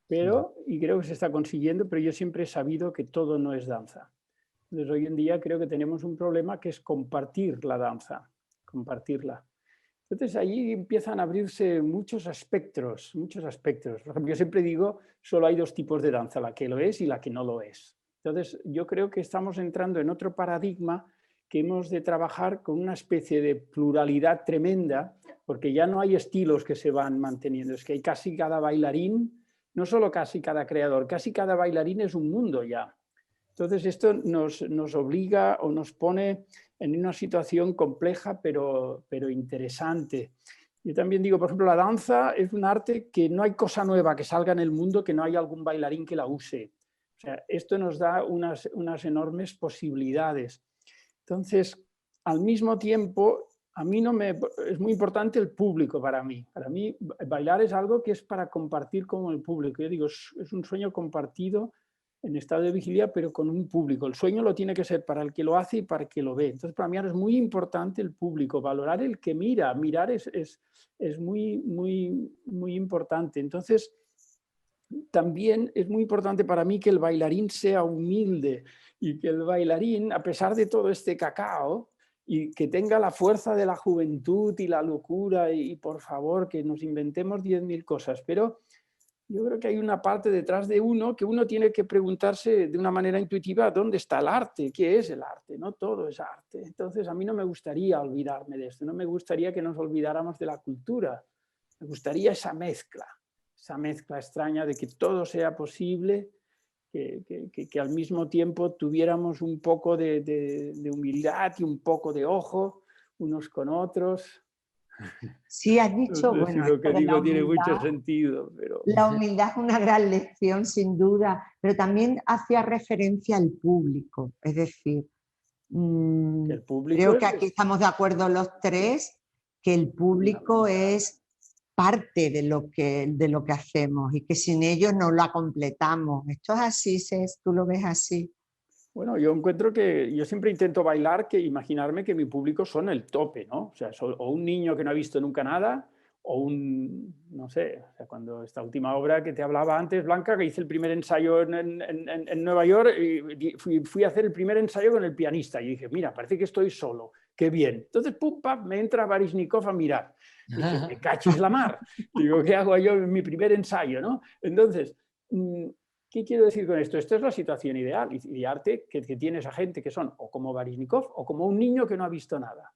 Pero, y creo que se está consiguiendo, pero yo siempre he sabido que todo no es danza. Entonces, hoy en día creo que tenemos un problema que es compartir la danza, compartirla. Entonces, allí empiezan a abrirse muchos aspectos, muchos aspectos. Por ejemplo, yo siempre digo, solo hay dos tipos de danza, la que lo es y la que no lo es. Entonces, yo creo que estamos entrando en otro paradigma que hemos de trabajar con una especie de pluralidad tremenda, porque ya no hay estilos que se van manteniendo, es que hay casi cada bailarín, no solo casi cada creador, casi cada bailarín es un mundo ya. Entonces esto nos obliga o nos pone en una situación compleja pero interesante. Yo también digo, por ejemplo, la danza es un arte que no hay cosa nueva que salga en el mundo que no haya algún bailarín que la use. O sea, esto nos da unas enormes posibilidades. Entonces, al mismo tiempo, a mí es muy importante el público para mí. Para mí, bailar es algo que es para compartir con el público. Yo digo, es un sueño compartido en estado de vigilia, pero con un público. El sueño lo tiene que ser para el que lo hace y para el que lo ve. Entonces, para mí ahora es muy importante el público, valorar el que mira. Mirar es muy, muy, muy importante. Entonces, también es muy importante para mí que el bailarín sea humilde y que el bailarín, a pesar de todo este cacao, y que tenga la fuerza de la juventud y la locura, y por favor, que nos inventemos 10.000 cosas, pero yo creo que hay una parte detrás de uno que uno tiene que preguntarse de una manera intuitiva dónde está el arte, qué es el arte, no todo es arte. Entonces a mí no me gustaría olvidarme de esto, no me gustaría que nos olvidáramos de la cultura, me gustaría esa mezcla extraña de que todo sea posible, que al mismo tiempo tuviéramos un poco de humildad y un poco de ojo unos con otros. Sí, has No dicho, sé si bueno, lo esto que de la digo tiene mucho humildad. sentido, pero... La humildad es una gran lección, sin duda, pero también hacía referencia al público. Es decir, Que el público creo que aquí estamos de acuerdo los tres, que el público es parte de lo que hacemos y que sin ellos no la completamos. ¿Esto es así, Cés? ¿Tú lo ves así? Bueno, yo encuentro que yo siempre intento bailar, que imaginarme que mi público son el tope, ¿no? O sea, o un niño que no ha visto nunca nada, o no sé, o sea, cuando esta última obra que te hablaba antes, Blanca, que hice el primer ensayo en Nueva York, y fui a hacer el primer ensayo con el pianista, y dije, mira, parece que estoy solo, qué bien. Entonces, pum, pam, me entra Baryshnikov a mirar. Y dije, me cachis la mar. Digo, ¿qué hago yo en mi primer ensayo, no? Entonces... ¿qué quiero decir con esto? Esta es la situación ideal y arte que tiene esa gente que son o como Baryshnikov o como un niño que no ha visto nada.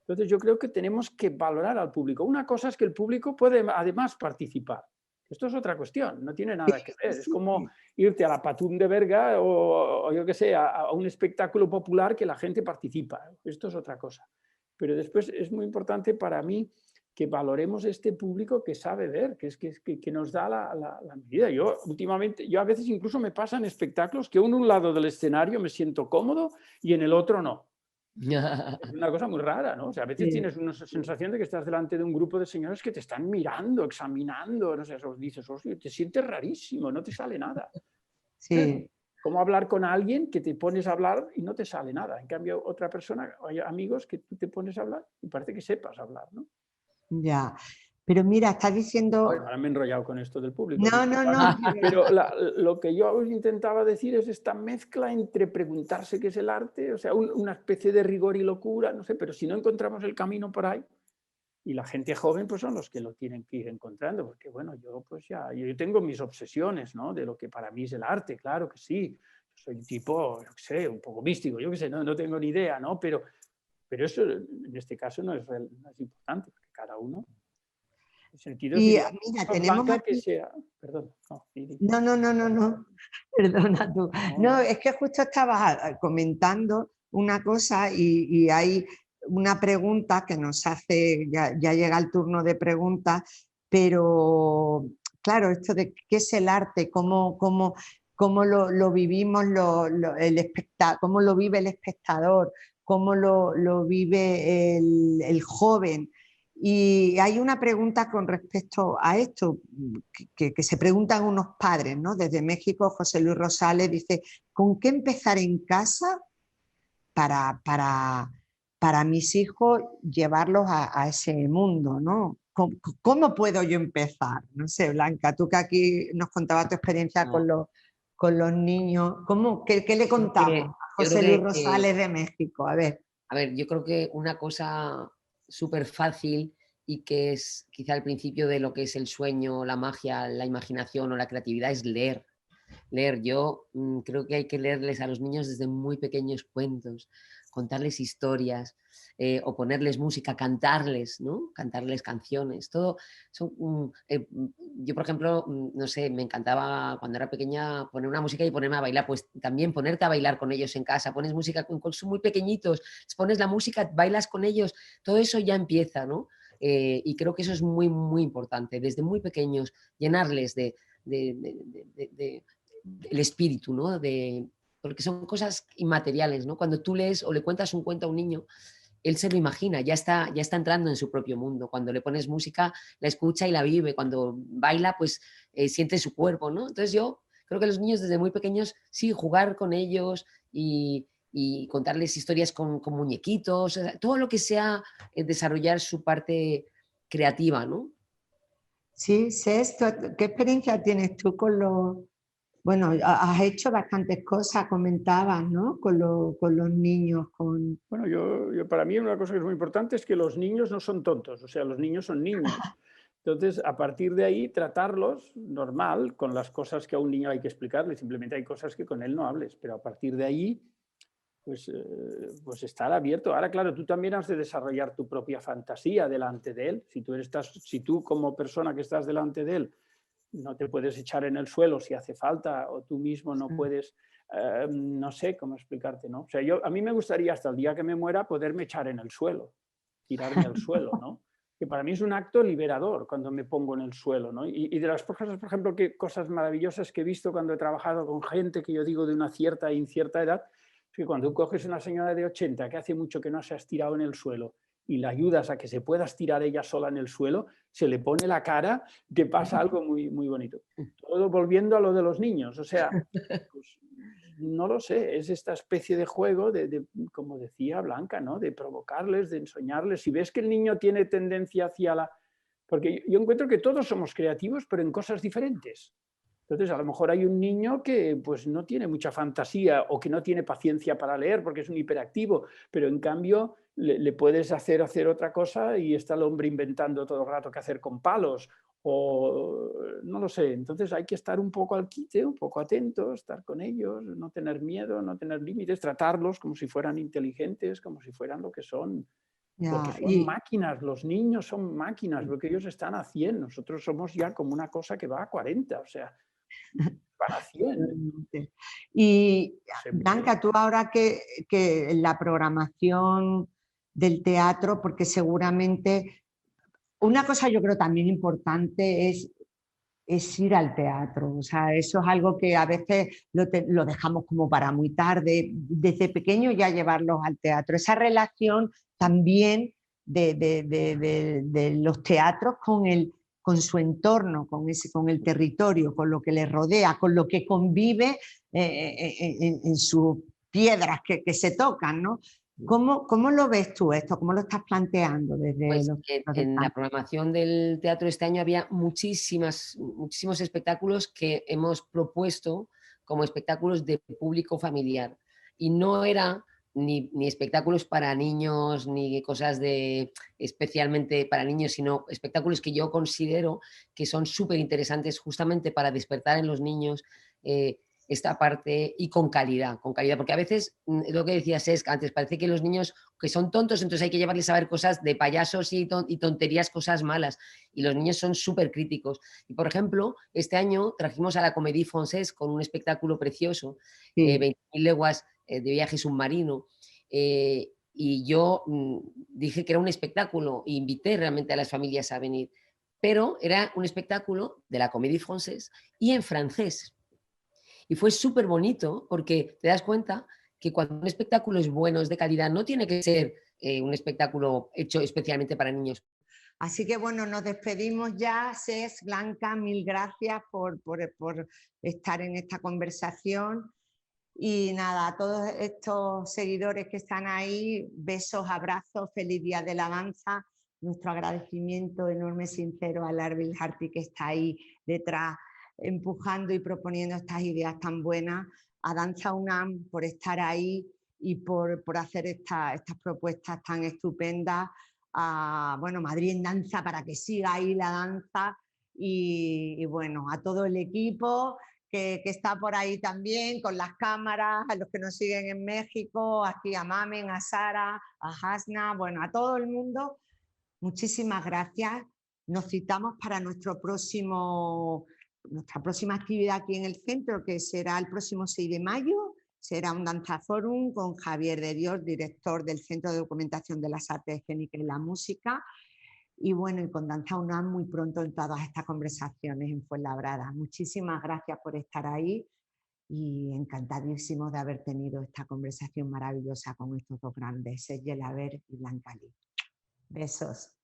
Entonces yo creo que tenemos que valorar al público. Una cosa es que el público puede además participar. Esto es otra cuestión, no tiene nada que ver. Es como irte a la Patum de Berga o yo qué sé, a un espectáculo popular que la gente participa. Esto es otra cosa. Pero después es muy importante para mí que valoremos este público que sabe ver, que nos da la medida. Yo últimamente, a veces incluso me pasa en espectáculos que en un lado del escenario me siento cómodo y en el otro no. Es una cosa muy rara, ¿no? O sea, a veces tienes una sensación de que estás delante de un grupo de señores que te están mirando, examinando, no sé, dices, te sientes rarísimo, no te sale nada. Sí. ¿Cómo hablar con alguien que te pones a hablar y no te sale nada? En cambio, otra persona, hay amigos que tú te pones a hablar y parece que sepas hablar, ¿no? Ya, pero mira, estás diciendo... Bueno, ahora me he enrollado con esto del público. No. Pero lo que yo intentaba decir es esta mezcla entre preguntarse qué es el arte, o sea, una especie de rigor y locura, no sé, pero si no encontramos el camino por ahí, y la gente joven pues son los que lo tienen que ir encontrando, porque bueno, yo tengo mis obsesiones, ¿no? De lo que para mí es el arte, claro que sí. Soy un tipo, yo qué sé, un poco místico, yo qué sé, no tengo ni idea, ¿no? Pero eso en este caso no es importante, porque cada uno... Y mira, tenemos Blanca que aquí... sea... Perdón, No, perdona tú. No, es que justo estabas comentando una cosa y hay una pregunta que nos hace, ya llega el turno de preguntas, pero claro, esto de qué es el arte, cómo lo vivimos, cómo lo vive el espectador, cómo lo vive el joven. Y hay una pregunta con respecto a esto, que se preguntan unos padres, ¿no? Desde México, José Luis Rosales dice, ¿con qué empezar en casa para mis hijos llevarlos a ese mundo, ¿no? ¿Cómo puedo yo empezar? No sé, Blanca, tú que aquí nos contabas tu experiencia No, con los niños, qué le contamos a yo José creo Luis Rosales de México? a ver, yo creo que una cosa súper fácil y que es quizá el principio de lo que es el sueño, la magia, la imaginación o la creatividad es leer. Leer, yo creo que hay que leerles a los niños desde muy pequeños cuentos, contarles historias o ponerles música, cantarles, ¿no? Cantarles canciones, todo. Yo, por ejemplo, no sé, me encantaba cuando era pequeña poner una música y ponerme a bailar, pues también ponerte a bailar con ellos en casa, pones música, son muy pequeñitos, les pones la música, bailas con ellos, todo eso ya empieza, ¿no? Y creo que eso es muy, muy importante, desde muy pequeños, llenarles de el espíritu, ¿no? Porque son cosas inmateriales, ¿no? Cuando tú lees o le cuentas un cuento a un niño, él se lo imagina, ya está entrando en su propio mundo. Cuando le pones música, la escucha y la vive. Cuando baila, pues siente su cuerpo, ¿no? Entonces yo creo que los niños desde muy pequeños, sí, jugar con ellos y contarles historias con muñequitos, o sea, todo lo que sea desarrollar su parte creativa, ¿no? Sí, Cés, ¿qué experiencia tienes tú con los... Bueno, has hecho bastantes cosas, comentabas, ¿no? Con los niños, con... Bueno, para mí una cosa que es muy importante es que los niños no son tontos, o sea, los niños son niños. Entonces, a partir de ahí, tratarlos normal, con las cosas que a un niño hay que explicarle, simplemente hay cosas que con él no hables, pero a partir de ahí, pues estar abierto. Ahora, claro, tú también has de desarrollar tu propia fantasía delante de él. Si tú como persona que estás delante de él no te puedes echar en el suelo si hace falta, o tú mismo no puedes, no sé cómo explicarte, ¿no? O sea, a mí me gustaría hasta el día que me muera poderme echar en el suelo, tirarme al suelo, ¿no? Que para mí es un acto liberador cuando me pongo en el suelo, ¿no? Y de las cosas, por ejemplo, cosas maravillosas que he visto cuando he trabajado con gente que yo digo de una cierta e incierta edad, es que cuando tú coges una señora de 80 que hace mucho que no se ha estirado en el suelo y la ayudas a que se pueda estirar ella sola en el suelo, se le pone la cara, que pasa algo muy, muy bonito. Todo volviendo a lo de los niños, o sea, pues, no lo sé, es esta especie de juego como decía Blanca, ¿no? De provocarles, de enseñarles. Si ves que el niño tiene tendencia hacia la... Porque yo encuentro que todos somos creativos, pero en cosas diferentes. Entonces, a lo mejor hay un niño que pues, no tiene mucha fantasía o que no tiene paciencia para leer porque es un hiperactivo, pero en cambio le puedes hacer otra cosa y está el hombre inventando todo el rato qué hacer con palos o no lo sé. Entonces hay que estar un poco al quite, un poco atentos, estar con ellos, no tener miedo, no tener límites, tratarlos como si fueran inteligentes, como si fueran lo que son. Porque Ya, son máquinas, los niños son máquinas, porque ellos están a 100, nosotros somos ya como una cosa que va a 40, o sea, van a 100. y Sí, Blanca, tú ahora que en la programación del teatro, porque seguramente una cosa yo creo también importante es ir al teatro. O sea, eso es algo que a veces lo dejamos como para muy tarde. Desde pequeño ya llevarlos al teatro. Esa relación también de los teatros con su entorno, con el territorio, con lo que les rodea, con lo que convive en sus piedras que se tocan, ¿no? ¿Cómo lo ves tú esto? ¿Cómo lo estás planteando desde Pues los en la programación del teatro este año había muchísimos espectáculos que hemos propuesto como espectáculos de público familiar. Y no era ni espectáculos para niños, ni cosas de especialmente para niños, sino espectáculos que yo considero que son súper interesantes justamente para despertar en los niños esta parte y con calidad, porque a veces, lo que decías es que antes parece que los niños que son tontos, entonces hay que llevarles a ver cosas de payasos y tonterías, cosas malas. Y los niños son súper críticos. Y, por ejemplo, este año trajimos a la Comédie Française con un espectáculo precioso, Sí. 20.000 leguas de viaje submarino. Y yo dije que era un espectáculo e invité realmente a las familias a venir. Pero era un espectáculo de la Comédie Française y en francés. Y fue súper bonito porque te das cuenta que cuando un espectáculo es bueno, es de calidad, no tiene que ser un espectáculo hecho especialmente para niños. Así que bueno, nos despedimos ya. Ses, Blanca, mil gracias por estar en esta conversación. Y nada, a todos estos seguidores que están ahí, besos, abrazos, feliz Día de la Danza. Nuestro agradecimiento enorme, sincero a Larbil Harty, que está ahí detrás empujando y proponiendo estas ideas tan buenas, a Danza UNAM por estar ahí y por hacer estas propuestas tan estupendas, a bueno, Madrid en Danza para que siga ahí la danza y bueno, a todo el equipo que está por ahí también con las cámaras, a los que nos siguen en México, aquí a Mamen, a Sara, a Hasna, bueno, a todo el mundo, muchísimas gracias. Nos citamos para nuestra próxima actividad aquí en el centro, que será el próximo 6 de mayo. Será un danzaforum con Javier de Dios, director del Centro de Documentación de las Artes Escénicas y la Música. Y bueno, y con Danza UNAM muy pronto en todas estas conversaciones en Fuenlabrada. Muchísimas gracias por estar ahí y encantadísimos de haber tenido esta conversación maravillosa con estos dos grandes, Ses Gelaber y Blanca Lee. Besos.